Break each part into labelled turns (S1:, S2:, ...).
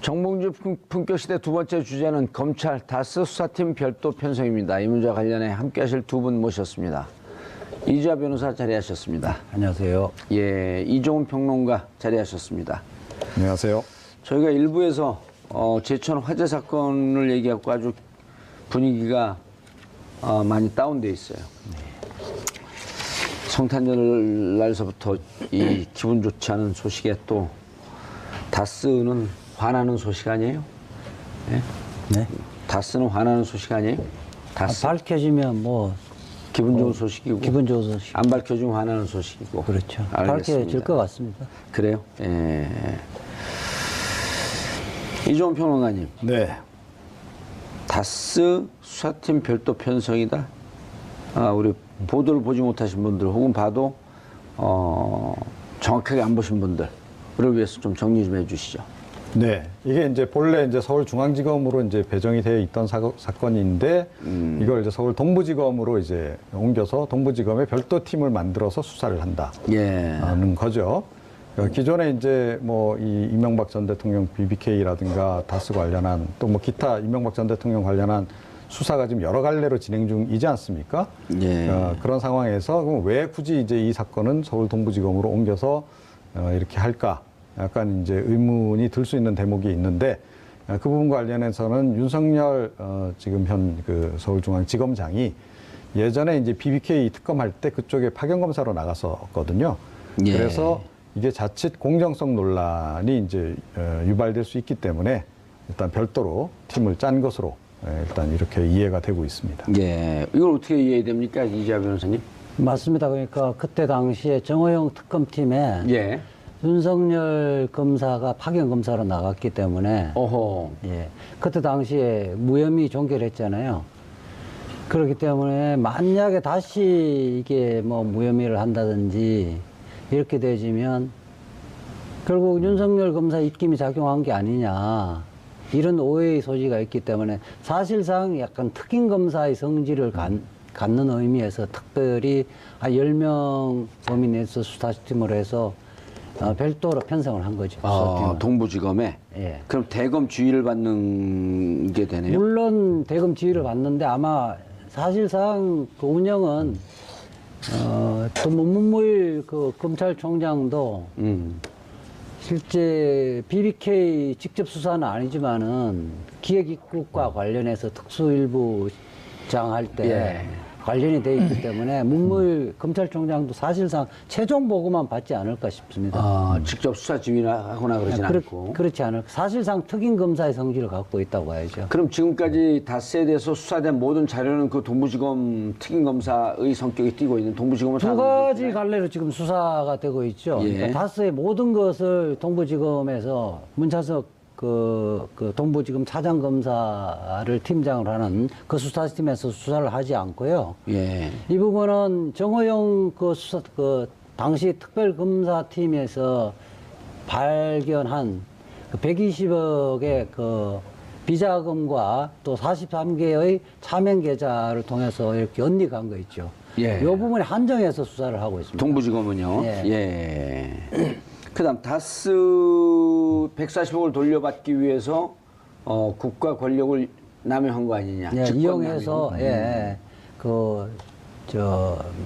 S1: 정봉주 품격시대 두 번째 주제는 검찰 다스 수사팀 별도 편성입니다. 이 문제와 관련해 함께 하실 두 분 모셨습니다. 이주하 변호사 자리하셨습니다.
S2: 안녕하세요.
S1: 예, 이종훈 평론가 자리하셨습니다.
S3: 안녕하세요.
S1: 저희가 일부에서 제천 화재 사건을 얘기하고 아주 분위기가 많이 다운돼 있어요. 성탄절 날서부터 이 기분 좋지 않은 소식에 또 다스는 화나는 소식 아니에요? 네?
S2: 네.
S1: 다스는 화나는 소식 아니에요? 다스.
S2: 밝혀지면 뭐
S1: 기분 좋은 소식이고.
S2: 기분 좋은 소식.
S1: 안 밝혀지면 화나는 소식이고.
S2: 그렇죠.
S1: 알겠습니다.
S2: 밝혀질 것 같습니다.
S1: 그래요? 예. 이종훈 평론가님.
S3: 네.
S1: 다스 수사팀 별도 편성이다. 우리 보도를 보지 못하신 분들 혹은 봐도 정확하게 안 보신 분들을 위해서 좀 정리 좀 해주시죠.
S3: 네. 이게 이제 본래 이제 서울중앙지검으로 이제 배정이 되어 있던 사건인데 이걸 이제 서울 동부지검으로 이제 옮겨서 동부지검의 별도 팀을 만들어서 수사를 한다는 거죠. 기존에 이제 뭐 이 이명박 전 대통령 BBK라든가 다스 관련한 또 뭐 기타 이명박 전 대통령 관련한 수사가 지금 여러 갈래로 진행 중이지 않습니까?
S1: 예.
S3: 그런 상황에서 그럼 왜 굳이 이제 이 사건은 서울 동부지검으로 옮겨서 이렇게 할까? 약간 이제 의문이 들 수 있는 대목이 있는데 그 부분 관련해서는 윤석열 지금 현 그 서울중앙지검장이 예전에 이제 BBK 특검할 때 그쪽에 파견 검사로 나갔었거든요.
S1: 예.
S3: 그래서 이게 자칫 공정성 논란이 이제 유발될 수 있기 때문에 일단 별도로 팀을 짠 것으로 일단 이렇게 이해가 되고 있습니다.
S1: 예. 이걸 어떻게 이해됩니까, 이주하 변호사님?
S2: 맞습니다. 그러니까 그때 당시에 정호영 특검팀에
S1: 예.
S2: 윤석열 검사가 파견 검사로 나갔기 때문에
S1: 어허.
S2: 예. 그때 당시에 무혐의 종결했잖아요. 그렇기 때문에 만약에 다시 이게 뭐 무혐의를 한다든지 이렇게 되지면 결국 윤석열 검사 입김이 작용한 게 아니냐 이런 오해의 소지가 있기 때문에 사실상 약간 특임 검사의 성질을 갖는 의미에서 특별히 10명 범위 내에서 수사팀으로 해서 별도로 편성을 한 거죠.
S1: 동부지검에?
S2: 예.
S1: 그럼 대검 지휘를 받는 게 되네요?
S2: 물론 대검 지휘를 받는데 아마 사실상 그 운영은 또 문무일 그 검찰총장도 실제 BBK 직접 수사는 아니지만은 기획입국과 관련해서 특수일부장 할 때
S1: 예.
S2: 관련이 돼 있기 때문에 문무일 검찰총장도 사실상 최종 보고만 받지 않을까 싶습니다.
S1: 직접 수사 지휘나 하거나 그러진 않고.
S2: 그렇지 않을까. 사실상 특임 검사의 성질을 갖고 있다고 봐야죠.
S1: 그럼 지금까지 다스에 대해서 수사된 모든 자료는 그 동부지검 특임검사의 성격이 띄고 있는 동부지검은
S2: 두 가지 갈래로 지금 수사가 되고 있죠.
S1: 예.
S2: 그러니까 다스의 모든 것을 동부지검에서 문차석 그 동부지검 차장검사를 팀장을 하는 그 수사팀에서 수사를 하지 않고요.
S1: 예.
S2: 이 부분은 정호영 그 당시 특별검사팀에서 발견한 그 120억의 그 비자금과 또 43개의 차명 계좌를 통해서 이렇게 언닉한 거 있죠.
S1: 예.
S2: 이 부분에 한정해서 수사를 하고 있습니다.
S1: 동부지검은요?
S2: 예.
S1: 예. 그 다음, 다스 140억을 돌려받기 위해서, 국가 권력을 남용한 거 아니냐.
S2: 예,
S1: 직권
S2: 이용해서,
S1: 남용.
S2: 예,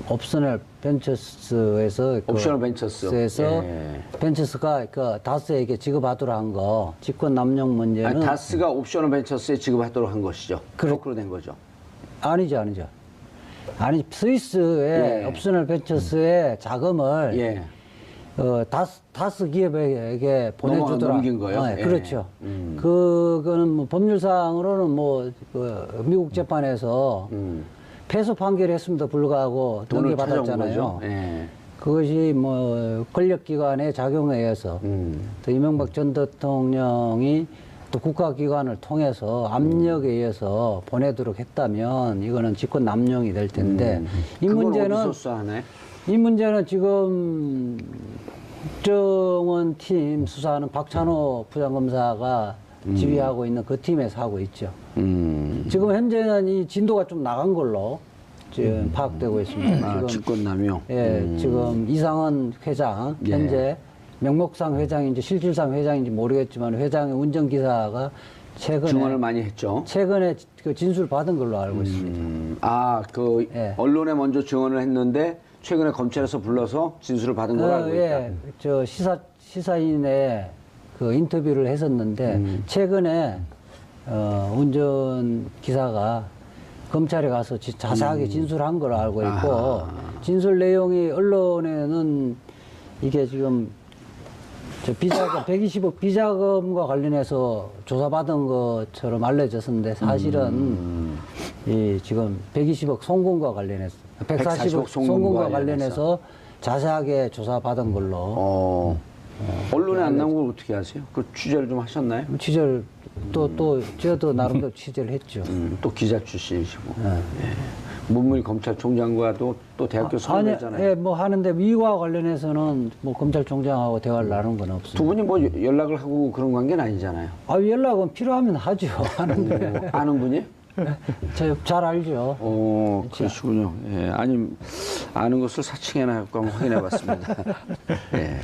S2: 옵셔널 벤처스에서.
S1: 옵셔널 벤처스에서. 예.
S2: 벤처스가 다스에게 지급하도록 한 거, 직권 남용 문제는.
S1: 아니, 다스가 옵셔널 벤처스에 지급하도록 한 것이죠. 거꾸로 된 거죠.
S2: 아니죠. 아니, 스위스의
S1: 예.
S2: 옵셔널 벤처스의 자금을.
S1: 예.
S2: 다스 기업에게 보내주더라.
S1: 넘긴 거예요?
S2: 예.
S1: 예.
S2: 그렇죠. 그거는 뭐 법률상으로는 뭐 미국 재판에서 패소 판결을 했음에도 불구하고
S1: 돈을
S2: 넘겨받았잖아요.
S1: 예.
S2: 그것이 뭐 권력기관의 작용에 의해서 또 이명박 전 대통령이 또 국가기관을 통해서 압력에 의해서 보내도록 했다면 이거는 직권 남용이 될 텐데 이 문제는 지금 국정원 팀 수사하는 박찬호 부장검사가 지휘하고 있는 그 팀에서 하고 있죠. 지금 현재는 이 진도가 좀 나간 걸로 지금 파악되고 있습니다. 지금
S1: 직권남용.
S2: 지금 이상은 회장 현재 명목상 회장인지 실질상 회장인지 모르겠지만 회장의 운전기사가
S1: 증언을 많이 했죠.
S2: 최근에 그 진술 받은 걸로 알고 있습니다.
S1: 예. 언론에 먼저 증언을 했는데 최근에 검찰에서 불러서 진술을 받은 걸로 알고 있다.
S2: 예, 저 시사인의 그 인터뷰를 했었는데 최근에 운전기사가 검찰에 가서 자세하게 진술한 걸로 알고 있고 진술 내용이 언론에는 이게 지금 저 비자금 120억 비자금과 관련해서 조사받은 것처럼 알려졌었는데 사실은 이 지금 120억 송금과 관련해서 140억 송금과 관련해서 자세하게 조사받은 걸로
S1: 언론에 안 나온 걸 어떻게 아세요? 그 취재를 좀 하셨나요?
S2: 취재를 또 저도 나름대로 취재를 했죠.
S1: 또 기자 출신이시고 문무일 검찰총장과도 또 대학교 선후배잖아요.
S2: 예, 뭐 하는데 위와 관련해서는 뭐 검찰총장하고 대화를 나눈 건 없습니다.
S1: 두 분이 뭐 연락을 하고 그런 관계는 아니잖아요.
S2: 연락은 필요하면 하죠. 하는데
S1: 아는 분이?
S2: 저 잘 알죠.
S1: 그러시군요. 예, 아니 아는 것을 사칭해나 갖고 한번 확인해봤습니다. 예.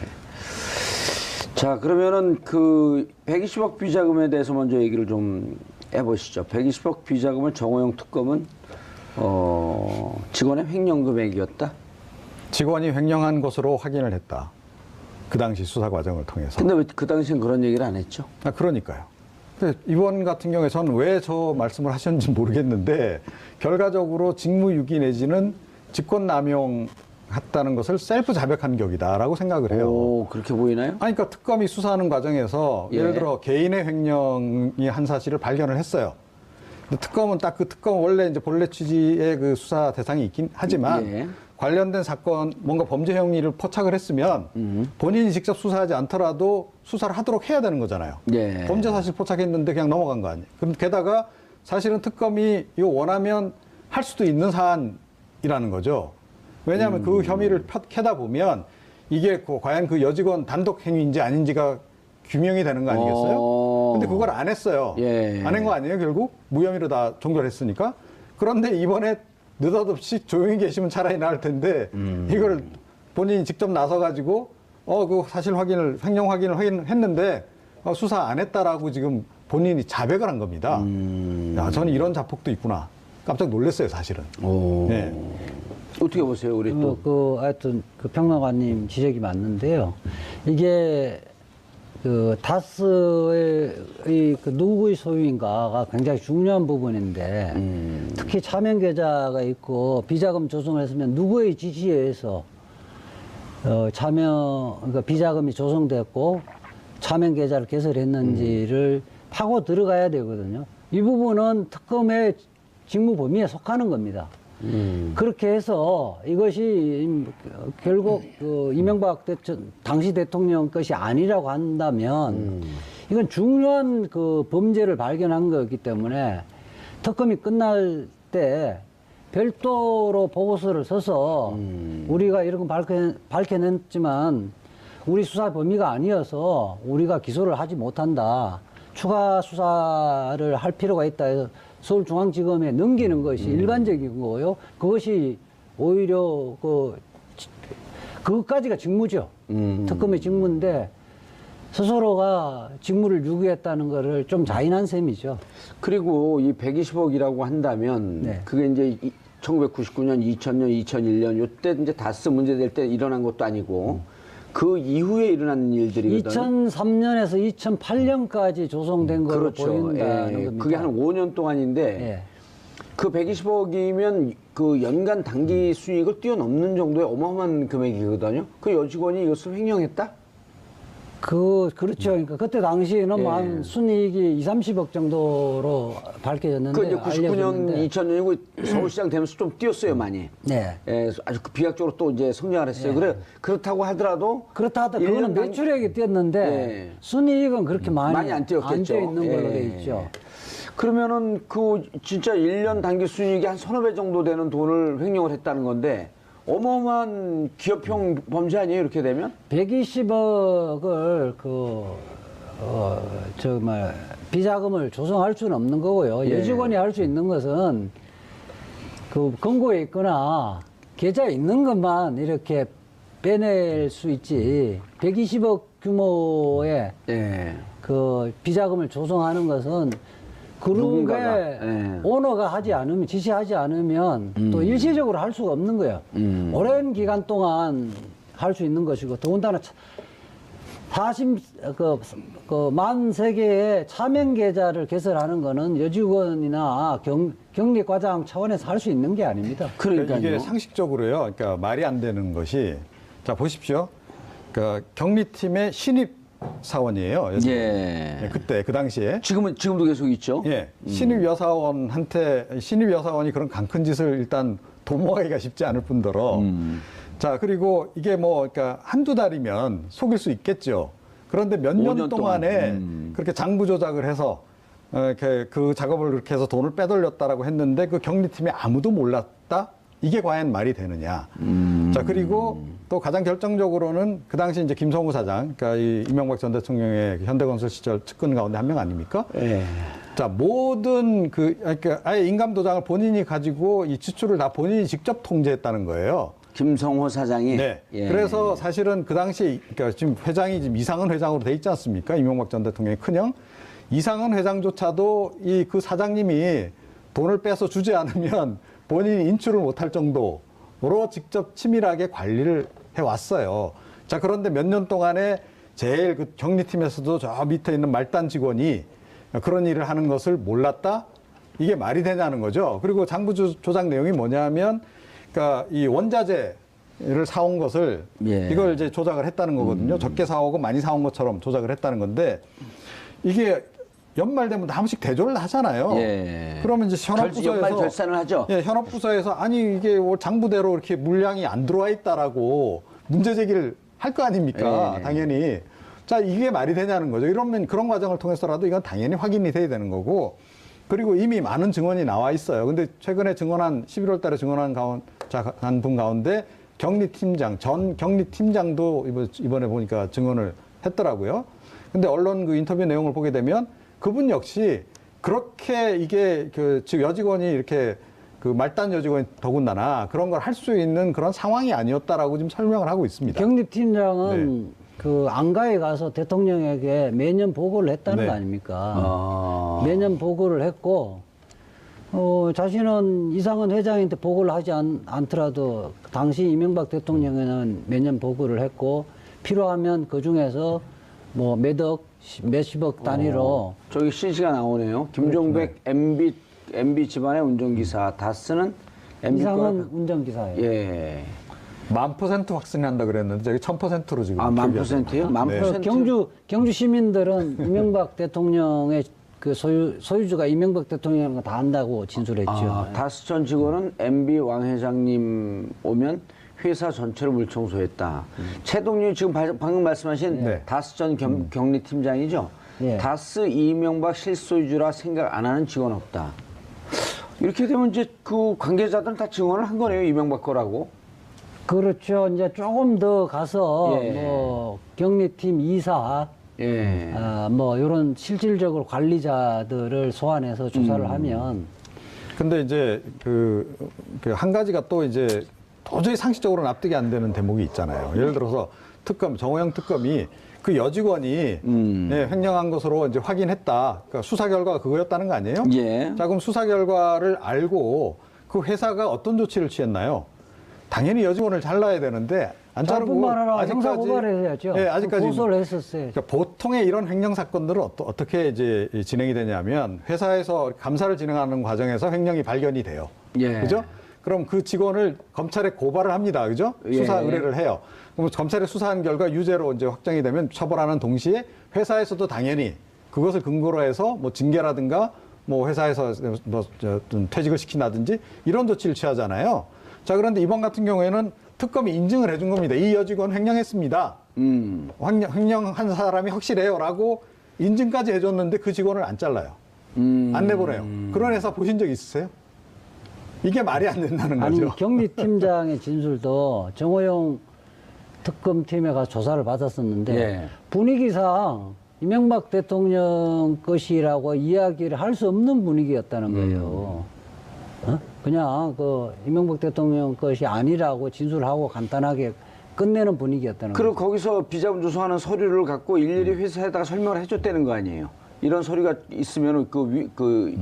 S1: 자, 그러면은 그 120억 비자금에 대해서 먼저 얘기를 좀 해보시죠. 120억 비자금을 정호영 특검은 직원의 횡령 금액이었다.
S3: 직원이 횡령한 것으로 확인을 했다. 그 당시 수사 과정을 통해서.
S1: 근데 왜 그 당시엔 그런 얘기를 안 했죠?
S3: 그러니까요. 근데 이번 같은 경우에 저는 왜 저 말씀을 하셨는지 모르겠는데 결과적으로 직무유기 내지는 직권남용 했다는 것을 셀프 자백한 격이다라고 생각을 해요.
S1: 오, 그렇게 보이나요?
S3: 그러니까 특검이 수사하는 과정에서 예를 들어 개인의 횡령이 한 사실을 발견을 했어요. 근데 특검은 딱 그 특검 원래 이제 본래 취지의 그 수사 대상이 있긴 하지만 관련된 사건 뭔가 범죄 행위를 포착을 했으면 본인이 직접 수사하지 않더라도 수사를 하도록 해야 되는 거잖아요. 범죄 사실 포착했는데 그냥 넘어간 거 아니에요. 그럼 게다가 사실은 특검이 이거 원하면 할 수도 있는 사안이라는 거죠. 왜냐하면 그 혐의를 캐다 보면 이게 과연 그 여직원 단독 행위인지 아닌지가 규명이 되는 거 아니겠어요? 근데 그걸 안 했어요. 안 한 거 아니에요, 결국? 무혐의로 다 종결했으니까. 그런데 이번에 느닷없이 조용히 계시면 차라리 나을 텐데 이걸 본인이 직접 나서가지고 그 사실 횡령 확인을 했는데 수사 안 했다라고 지금 본인이 자백을 한 겁니다. 야, 저는 이런 자폭도 있구나. 깜짝 놀랐어요, 사실은.
S1: 네. 어떻게 보세요, 우리 또?
S2: 하여튼 그 평론가님 지적이 맞는데요. 이게 그 다스의 그 누구의 소유인가가 굉장히 중요한 부분인데 특히 차명 계좌가 있고 비자금 조성을 했으면 누구의 지시에 의해서 그러니까 비자금이 조성됐고 차명 계좌를 개설했는지를 파고 들어가야 되거든요. 이 부분은 특검의 직무 범위에 속하는 겁니다. 그렇게 해서 이것이 결국 그 이명박 당시 대통령 것이 아니라고 한다면 이건 중요한 그 범죄를 발견한 거기 때문에 특검이 끝날 때 별도로 보고서를 써서 우리가 이런 거 밝혀냈지만 우리 수사 범위가 아니어서 우리가 기소를 하지 못한다. 추가 수사를 할 필요가 있다 해서 서울중앙지검에 넘기는 것이 일반적인 거고요. 그것이 오히려 그것까지가 직무죠. 특검의 직무인데 스스로가 직무를 유기했다는 거를 좀 자인한 셈이죠.
S1: 그리고 이 120억이라고 한다면 그게 이제 1999년, 2000년, 2001년 요때 이제 다스 문제될 때 일어난 것도 아니고 그 이후에 일어난 일들이거든요.
S2: 2003년에서 2008년까지 조성된 걸로 보인다는 겁니다.
S1: 그게 한 5년 동안인데 그 120억이면 그 연간 단기 수익을 뛰어넘는 정도의 어마어마한 금액이거든요. 그 여직원이 이것을 횡령했다?
S2: 그렇죠. 그러니까 그때 당시에는 한 순이익이 2~30억 정도로 밝혀졌는데.
S1: 그 이제 99년, 2000년이고 서울시장 되면서 좀 뛰었어요, 많이. 아주 비약적으로 또 이제 성장을 했어요. 그렇다고 하더라도.
S2: 그거는 매출액이 뛰었는데 순이익은 그렇게 많이 안
S1: 뛰었겠죠.
S2: 뛰어 있는 걸로 돼 있죠.
S1: 그러면은 그 진짜 1년 단기 순이익이 한 서너 배 정도 되는 돈을 횡령을 했다는 건데 어마어마한 기업형 범죄 아니에요, 이렇게 되면?
S2: 120억을 비자금을 조성할 수는 없는 거고요. 여직원이 할 수 있는 것은 그 금고에 있거나 계좌에 있는 것만 이렇게 빼낼 수 있지 120억 규모의
S1: 예.
S2: 그 비자금을 조성하는 것은
S1: 누군가가,
S2: 그룹의
S1: 예.
S2: 오너가 하지 않으면, 지시하지 않으면 또 일시적으로 할 수가 없는 거예요. 오랜 기간 동안 할 수 있는 것이고, 더군다나 man 3개의 차명 계좌를 개설하는 거는 여직원이나 경리과장 차원에서 할 수 있는 게 아닙니다.
S1: 그러니까요.
S3: 이게 상식적으로요. 그러니까 말이 안 되는 것이, 자 보십시오. 그러니까 격리팀의 신입 사원이에요.
S1: 예.
S3: 예, 그때 그 당시에
S1: 지금도 계속 있죠?
S3: 예, 신입 여사원이 그런 강큰 짓을 일단 도모하기가 쉽지 않을 뿐더러, 자 그리고 이게 뭐 그러니까 한두 달이면 속일 수 있겠죠. 그런데 몇 년
S1: 5년
S3: 동안에 그렇게 장부 조작을 해서 이렇게 그 작업을 그렇게 해서 돈을 빼돌렸다라고 했는데 그 격리팀이 아무도 몰랐다? 이게 과연 말이 되느냐? 자 그리고 또 가장 결정적으로는 그 당시 이제 김성우 사장, 그러니까 이 이명박 전 대통령의 현대건설 시절 측근 가운데 한 명 아닙니까?
S1: 예.
S3: 자 모든 그러니까 아예 인감 도장을 본인이 가지고 이 지출을 다 본인이 직접 통제했다는 거예요.
S1: 김성호 사장이.
S3: 네.
S1: 예.
S3: 그래서 사실은 그 당시 그러니까 지금 회장이 지금 이상은 회장으로 돼 있지 않습니까? 이명박 전 대통령의 큰형 이상은 회장조차도 이 그 사장님이 돈을 빼서 주지 않으면 본인이 인출을 못할 정도로 직접 치밀하게 관리를 해왔어요. 자 그런데 몇 년 동안에 제일 그 격리팀에서도 저 밑에 있는 말단 직원이 그런 일을 하는 것을 몰랐다? 이게 말이 되냐는 거죠. 그리고 장부 조작 내용이 뭐냐면, 그러니까 이 원자재를 사온 것을
S1: 예.
S3: 이걸 이제 조작을 했다는 거거든요. 적게 사오고 많이 사온 것처럼 조작을 했다는 건데, 이게 연말 되면 한 번씩 대조를 하잖아요.
S1: 예.
S3: 그러면 이제
S1: 연말
S3: 현업부서에서
S1: 결산을 하죠.
S3: 예, 현업부서에서 아니 이게 뭐 장부대로 이렇게 물량이 안 들어와 있다라고 문제 제기를 할 거 아닙니까?
S1: 예.
S3: 당연히. 자, 이게 말이 되냐는 거죠. 이러면 그런 과정을 통해서라도 이건 당연히 확인이 돼야 되는 거고, 그리고 이미 많은 증언이 나와 있어요. 근데 최근에 11월 달에 증언한 분 가운데 전 격리팀장도 이번에 보니까 증언을 했더라고요. 근데 언론 그 인터뷰 내용을 보게 되면 그분 역시 그렇게 이게 즉 여직원이 이렇게 그 말단 여직원이 더군다나 그런 걸 할 수 있는 그런 상황이 아니었다라고 지금 설명을 하고 있습니다.
S2: 경립팀장은 그 안가에 가서 대통령에게 매년 보고를 했다는
S3: 네.
S2: 거 아닙니까?
S1: 아.
S2: 매년 보고를 했고, 자신은 이상은 회장한테 보고를 하지 않더라도 당시 이명박 대통령에는 매년 보고를 했고, 필요하면 그 중에서 뭐 몇십억 단위로
S1: 저기 CG가 나오네요. 김종백 MB 집안의 운전기사, 다스는 MB
S2: 이상은 운전기사예요.
S1: 예.
S3: 1000% 확승한다 그랬는데 저기 1000%로 지금.
S1: 아, 1000%요? 1000%?
S2: 경주 시민들은 이명박 대통령의 그 소유주가 이명박 대통령과 다 안다고 진술했죠.
S1: 아, 다스 전 직원은 MB 왕 회장님 오면 회사 전체를 물청소했다. 최동률 지금 방금 말씀하신
S3: 네.
S1: 다스 전 격리팀장이죠.
S2: 예.
S1: 다스 이명박 실소유주라 생각 안 하는 직원 없다. 이렇게 되면 이제 그 관계자들은 다 증언을 한 거네요. 이명박 거라고.
S2: 그렇죠. 이제 조금 더 가서
S1: 예.
S2: 뭐 격리팀 이사,
S1: 예.
S2: 뭐 이런 실질적으로 관리자들을 소환해서 조사를 하면
S3: 근데 이제 그 한 가지가 또 이제 도저히 상식적으로 납득이 안 되는 대목이 있잖아요. 예를 들어서 정호영 특검이 그 여직원이 예, 횡령한 것으로 이제 확인했다. 그러니까 수사 결과가 그거였다는 거 아니에요?
S1: 예.
S3: 자, 그럼 수사 결과를 알고 그 회사가 어떤 조치를 취했나요? 당연히 여직원을 잘라야 되는데 안 자르고
S2: 뿐만 아니라 형사 고발을 해야죠.
S3: 예, 아직까지
S2: 고소를 했었어요.
S3: 그러니까 보통의 이런 횡령 사건들은 어떻게 이제 진행이 되냐면 회사에서 감사를 진행하는 과정에서 횡령이 발견이 돼요.
S1: 예.
S3: 그죠? 그럼 그 직원을 검찰에 고발을 합니다. 그죠?
S1: 예.
S3: 수사 의뢰를 해요. 그럼 검찰에 수사한 결과 유죄로 이제 확정이 되면 처벌하는 동시에 회사에서도 당연히 그것을 근거로 해서 뭐 징계라든가 뭐 회사에서 좀 퇴직을 시킨다든지 이런 조치를 취하잖아요. 자, 그런데 이번 같은 경우에는 특검이 인증을 해준 겁니다. 이 여직원 횡령했습니다. 횡령한 사람이 확실해요라고 인증까지 해줬는데 그 직원을 안 잘라요. 안 내보내요. 그런 회사 보신 적 있으세요? 이게 말이 안 된다는
S2: 아니
S3: 거죠.
S2: 경리팀장의 진술도 정호영 특검팀에 가서 조사를 받았었는데
S1: 예.
S2: 분위기상 이명박 대통령 것이라고 이야기를 할 수 없는 분위기였다는 거예요. 그냥 그 이명박 대통령 것이 아니라고 진술하고 간단하게 끝내는 분위기였다는
S1: 그리고
S2: 거죠.
S1: 거기서 비자금 조성하는 서류를 갖고 일일이 회사에다가 설명을 해줬다는 거 아니에요? 이런 서류가 있으면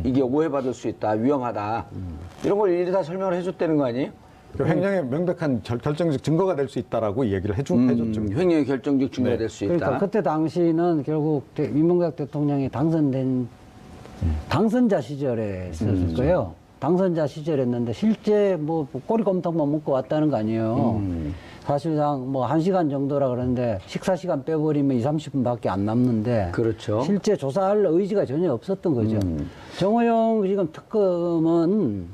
S1: 이게 오해받을 수 있다, 위험하다. 이런 걸 일일이 다 설명을 해줬다는 거 아니에요?
S3: 그 횡령의 명백한 결정적 증거가 될 수 있다라고 얘기를 해줬죠.
S1: 횡령의 결정적 증거가
S3: 네.
S1: 될 수 있다.
S2: 그러니까 그때 당시는 결국 이명박 대통령이 당선된 당선자 시절에 있었을 거예요. 당선자 시절이었는데 실제 뭐 꼬리곰탕만 먹고 왔다는 거 아니에요. 사실상 뭐 1시간 정도라 그러는데 식사 시간 빼버리면 20-30분밖에 안 남는데
S1: 그렇죠.
S2: 실제 조사할 의지가 전혀 없었던 거죠. 정호영 지금 특검은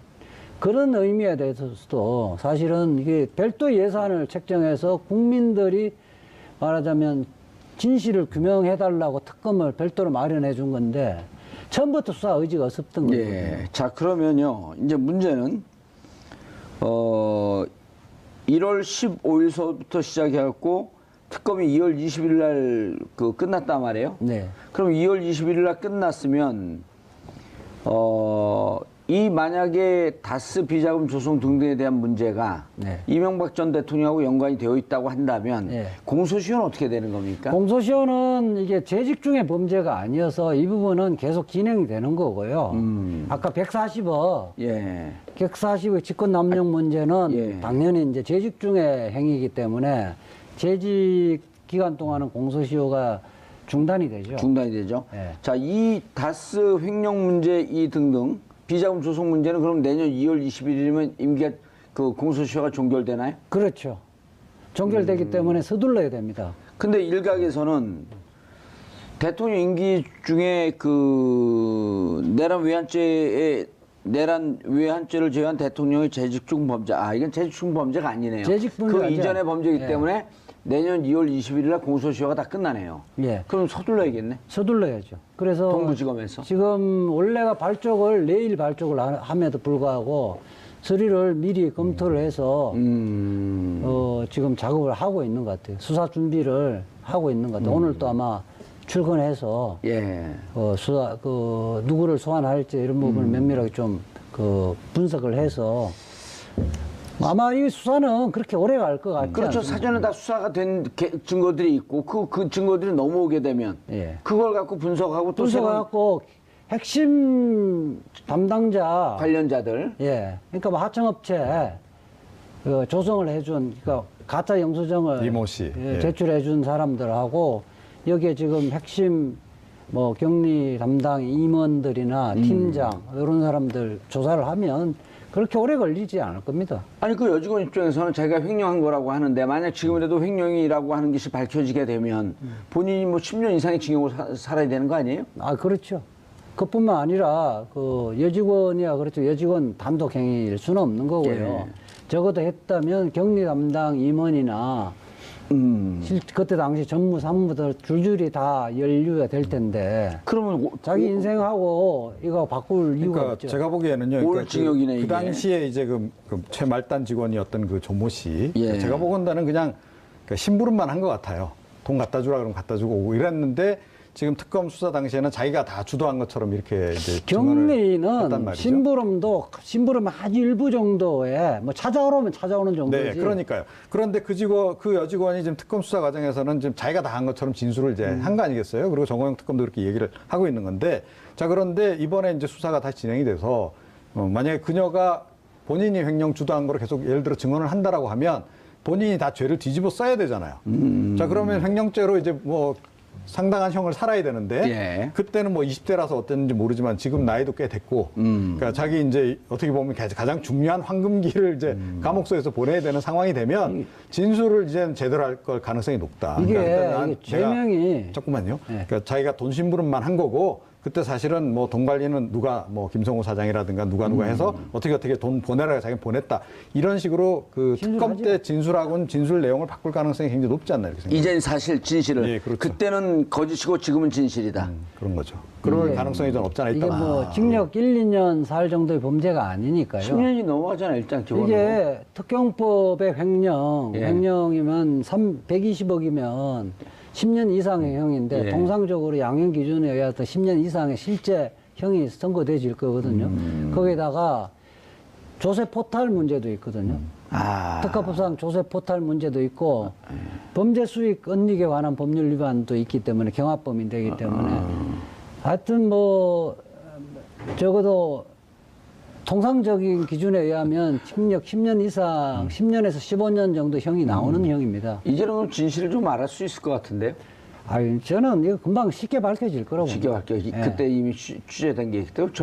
S2: 그런 의미에 대해서도 사실은 이게 별도 예산을 책정해서 국민들이 말하자면 진실을 규명해달라고 특검을 별도로 마련해 준 건데 처음부터 수사 의지가 없었던 거예요.
S1: 예. 자, 그러면요. 이제 문제는, 1월 15일서부터 시작해갖고 특검이 2월 20일 날 끝났단 말이에요.
S2: 네.
S1: 그럼 2월 21일 날 끝났으면, 이 만약에 다스 비자금 조성 등등에 대한 문제가
S2: 네.
S1: 이명박 전 대통령하고 연관이 되어 있다고 한다면
S2: 네.
S1: 공소시효는 어떻게 되는 겁니까?
S2: 공소시효는 이게 재직 중의 범죄가 아니어서 이 부분은 계속 진행이 되는 거고요. 아까 140억,
S1: 예.
S2: 140억 직권남용 문제는
S1: 예.
S2: 당연히 이제 재직 중의 행위이기 때문에 재직 기간 동안은 공소시효가 중단이 되죠.
S1: 중단이 되죠.
S2: 네.
S1: 자, 이 다스 횡령 문제 이 등등 비자금 조성 문제는 그럼 내년 2월 21일이면 임기가 공소시효가 종결되나요?
S2: 그렇죠. 종결되기 때문에 서둘러야 됩니다.
S1: 근데 일각에서는 대통령 임기 중에 내란 외환죄를 제외한 대통령의 재직중 범죄. 이건 재직중 범죄가 아니네요.
S2: 재직 범죄가
S1: 그
S2: 아니죠.
S1: 이전의 범죄이기
S2: 예.
S1: 때문에 내년 2월 21일 날 공소시효가 다 끝나네요.
S2: 예.
S1: 그럼 서둘러야겠네.
S2: 서둘러야죠. 그래서
S1: 동부지검에서.
S2: 지금 원래가 내일 발족을 함에도 불구하고 서류를 미리 검토를 해서 지금 작업을 하고 있는 것 같아요. 수사 준비를 하고 있는 것 같아요. 오늘 또 아마 출근해서
S1: 예.
S2: 누구를 소환할지 이런 부분을 면밀하게 좀 분석을 해서 아마 이 수사는 그렇게 오래 갈 것 같지
S1: 그렇죠.
S2: 않습니다.
S1: 사전에 다 수사가 된 증거들이 있고 그 증거들이 넘어오게 되면
S2: 예.
S1: 그걸 갖고 분석하고 또 새로운
S2: 분석해갖고 핵심 담당자
S1: 관련자들
S2: 예, 그러니까 뭐 하청업체 조성을 해준 그러니까 가짜 영수증을
S3: 이모 씨. 예.
S2: 제출해준 사람들하고 여기에 지금 핵심 뭐 격리 담당 임원들이나 팀장 이런 사람들 조사를 하면 그렇게 오래 걸리지 않을 겁니다.
S1: 아니 그 여직원 입장에서는 자기가 횡령한 거라고 하는데 만약 지금이라도 횡령이라고 하는 것이 밝혀지게 되면 본인이 뭐 10년 이상의 징역을 살아야 되는 거 아니에요?
S2: 그렇죠. 그뿐만 아니라 여직원이야 그렇죠. 여직원 단독 행위일 수는 없는 거고요.
S1: 예.
S2: 적어도 했다면 격리 담당 임원이나 그때 당시 전무 상무들 줄줄이 다 연루가 될 텐데
S1: 그러면
S2: 자기 인생하고 이거 바꿀 이유가
S3: 그러니까
S2: 없죠.
S3: 제가 보기에는요.
S1: 올 징역이네,
S3: 그
S1: 이게.
S3: 당시에 이제 그 최말단 직원이었던 그 조모 씨.
S1: 예.
S3: 제가 보건다는 그냥 심부름만 한 것 같아요. 돈 갖다 주라 그러면 갖다 주고 오고 이랬는데 지금 특검 수사 당시에는 자기가 다 주도한 것처럼 이렇게 이제 증언을 했단
S2: 격리는
S3: 말이죠.
S2: 심부름 아주 일부 정도에 뭐 찾아오면 찾아오는 정도지.
S3: 네, 그러니까요. 그런데 그 여직원이 지금 특검 수사 과정에서는 지금 자기가 다 한 것처럼 진술을 이제 한 거 아니겠어요? 그리고 정호영 특검도 그렇게 얘기를 하고 있는 건데, 자, 그런데 이번에 이제 수사가 다시 진행이 돼서, 만약에 그녀가 본인이 횡령 주도한 거를 계속 예를 들어 증언을 한다라고 하면 본인이 다 죄를 뒤집어 써야 되잖아요. 자, 그러면 횡령죄로 이제 뭐 상당한 형을 살아야 되는데
S1: 예.
S3: 그때는 뭐 20대라서 어땠는지 모르지만 지금 나이도 꽤 됐고 그러니까 자기 이제 어떻게 보면 가장 중요한 황금기를 이제 감옥소에서 보내야 되는 상황이 되면 진술을 이제 제대로 할 걸 가능성이 높다.
S2: 이게
S3: 일단
S2: 죄명이
S3: 조금만요.
S2: 네.
S3: 그러니까 자기가 돈 심부름만 한 거고 그때 사실은 뭐 돈 관리는 누가 뭐 김성호 사장이라든가 누가 해서 어떻게 돈 보내라 자기가 보냈다 이런 식으로 그 특검
S2: 진술하지.
S3: 때 진술하고는 진술 내용을 바꿀 가능성이 굉장히 높지 않나 이렇게 생각합니다.
S1: 이젠 사실 진실을
S3: 예, 그렇죠.
S1: 그때는 거짓이고 지금은 진실이다.
S3: 그런 거죠. 그럴 가능성이 좀 없지 않아
S2: 이게
S3: 있다.
S2: 뭐 징역 1, 2년 살 정도의 범죄가 아니니까요.
S1: 10년이 넘어가잖아요, 일단 기본으로.
S2: 이게 특경법의
S1: 예.
S2: 횡령이면 120억이면 10년 이상의 형인데
S1: 예.
S2: 통상적으로 양형 기준에 의해서 10년 이상의 실제 형이 선고되질 거거든요. 거기다가 조세 포탈 문제도 있거든요. 특가법상 조세 포탈 문제도 있고 범죄 수익 은닉에 관한 법률 위반도 있기 때문에 경합범이 되기 때문에 하여튼 뭐 적어도 통상적인 기준에 의하면 징역 10년 이상 10년에서 15년 정도 형이 나오는 형입니다.
S1: 이제는 그럼 진실을 좀 알을 수 있을 것 같은데요?
S2: 아유, 저는 이거 금방 쉽게 밝혀질 거라고
S1: 쉽게
S2: 봅니다.
S1: 밝혀.
S2: 예.
S1: 그때 이미 취재된 게 있기 때문에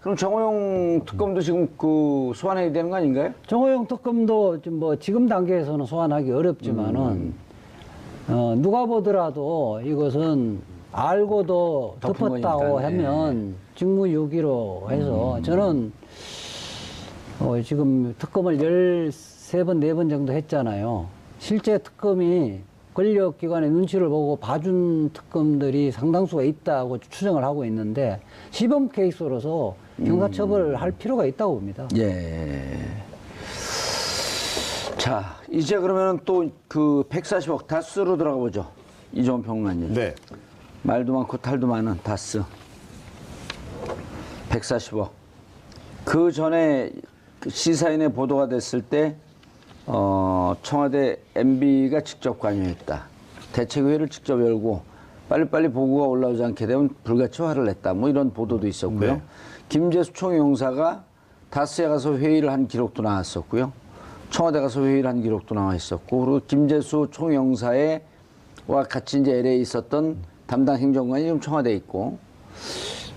S1: 그럼 정호영 특검도 지금 그 소환해야 되는 거 아닌가요?
S2: 정호영 특검도 뭐 지금 단계에서는 소환하기 어렵지만은 누가 보더라도 이것은 알고도
S1: 덮은
S2: 덮었다고
S1: 거니까,
S2: 하면 직무유기로 해서 저는 지금 특검을 13번, 4번 정도 했잖아요. 실제 특검이 권력기관의 눈치를 보고 봐준 특검들이 상당수가 있다고 추정을 하고 있는데 시범 케이스로서 형사처벌을 할 필요가 있다고 봅니다.
S1: 예. 자, 이제 그러면 또 그 140억 다스로 들어가 보죠. 이종원 평론가님.
S3: 네.
S1: 말도 많고 탈도 많은 다스. 140억. 그 전에 그 시사인의 보도가 됐을 때, 청와대 MB가 직접 관여했다. 대책회의를 직접 열고 빨리빨리 보고가 올라오지 않게 되면 불같이 화를 냈다. 뭐 이런 보도도 있었고요.
S3: 네.
S1: 김재수 총영사가 다스에 가서 회의를 한 기록도 나왔었고요. 청와대 가서 회의를 한 기록도 나와 있었고, 그리고 김재수 총영사와 같이 이제 LA에 있었던 담당 행정관이 지금 청와대에 있고,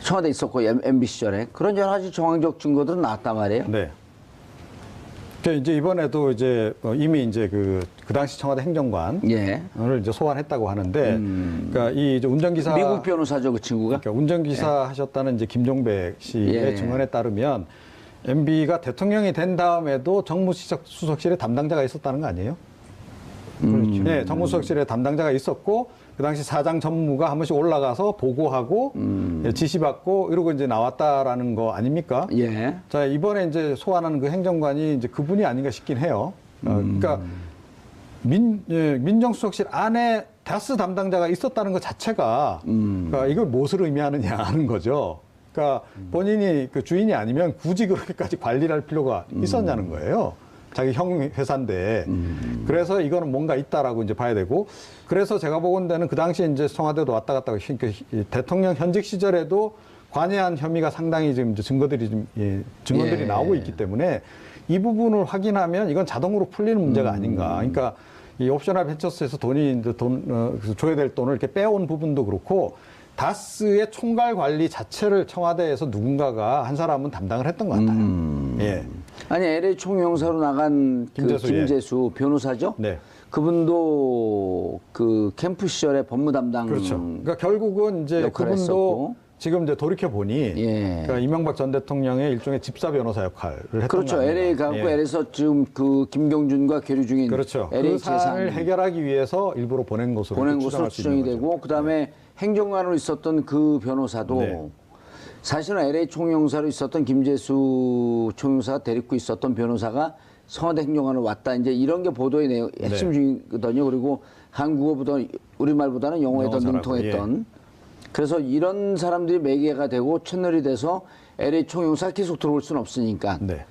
S1: 청와대에 있었고, MB 시절에. 그런 여러 가지 정황적 증거들은 나왔단 말이에요.
S3: 네. 그러니까 이제 이번에도 이제 이미 이제 그 당시 청와대 행정관을
S1: 예.
S3: 이제 소환했다고 하는데, 그러니까 이 이제 운전기사
S1: 미국 변호사죠, 그 친구가.
S3: 그러니까 운전기사 하셨다는 이제 김종백 씨의
S1: 예.
S3: 증언에 따르면 MB가 대통령이 된 다음에도 정무수석실에 담당자가 있었다는 거 아니에요? 그렇죠. 네, 정무수석실에 담당자가 있었고 그 당시 사장 전무가 한 번씩 올라가서 보고하고 지시받고 이러고 이제 나왔다라는 거 아닙니까?
S1: 예.
S3: 자, 이번에 이제 소환하는 그 행정관이 이제 그분이 아닌가 싶긴 해요. 그러니까 민정수석실 안에 다스 담당자가 있었다는 것 자체가 그러니까 이걸 무엇을 의미하느냐 하는 거죠. 그러니까 본인이 그 주인이 아니면 굳이 그렇게까지 관리를 할 필요가 있었냐는 거예요. 자기 형 회사인데. 그래서 이거는 뭔가 있다라고 이제 봐야 되고. 그래서 제가 보건대는 그 당시에 이제 청와대도 왔다 갔다 대통령 현직 시절에도 관여한 혐의가 상당히 지금 증거들이 증언들이
S1: 예.
S3: 나오고 있기 때문에 이 부분을 확인하면 이건 자동으로 풀리는 문제가 아닌가. 그러니까 이 옵셔널 벤처스에서 줘야 될 돈을 이렇게 빼온 부분도 그렇고 다스의 총괄 관리 자체를 청와대에서 누군가가 한 사람은 담당을 했던 것 같아요. 예.
S1: 아니, LA 총영사로 나간
S3: 김재수,
S1: 그 김재수 변호사죠?
S3: 네.
S1: 그분도 그 캠프 시절에 법무 담당.
S3: 그렇죠. 그러니까 결국은 이제
S1: 역할을
S3: 그분도
S1: 했었고.
S3: 지금 이제 돌이켜 보니
S1: 예.
S3: 그러니까 이명박 전 대통령의 일종의 집사 변호사 역할을 했던
S1: 그렇죠.
S3: 거
S1: LA
S3: 아닌가.
S1: 가고
S3: 예.
S1: LA에서 지금 그 김경준과 교류 중인
S3: 그렇죠.
S1: LA
S3: 그 사안을
S1: 재산
S3: 해결하기 위해서 일부러 보낸 것으로
S1: 보낸 것으로
S3: 추정할 수
S1: 추정이
S3: 있는 거죠.
S1: 되고, 그다음에 행정관으로 있었던 그 변호사도
S3: 네.
S1: 사실은 LA 총영사로 있었던 김재수 총영사가 데리고 있었던 변호사가 청와대 행정관으로 왔다. 이제 이런 게 보도의 내용 핵심
S3: 네.
S1: 중이거든요. 그리고 한국어보다 우리말보다는 영어에 더
S3: 영어 잘하고,
S1: 능통했던. 그래서 이런 사람들이 매개가 되고 채널이 돼서 LA 총영사 계속 들어올 수는 없으니까
S3: 네.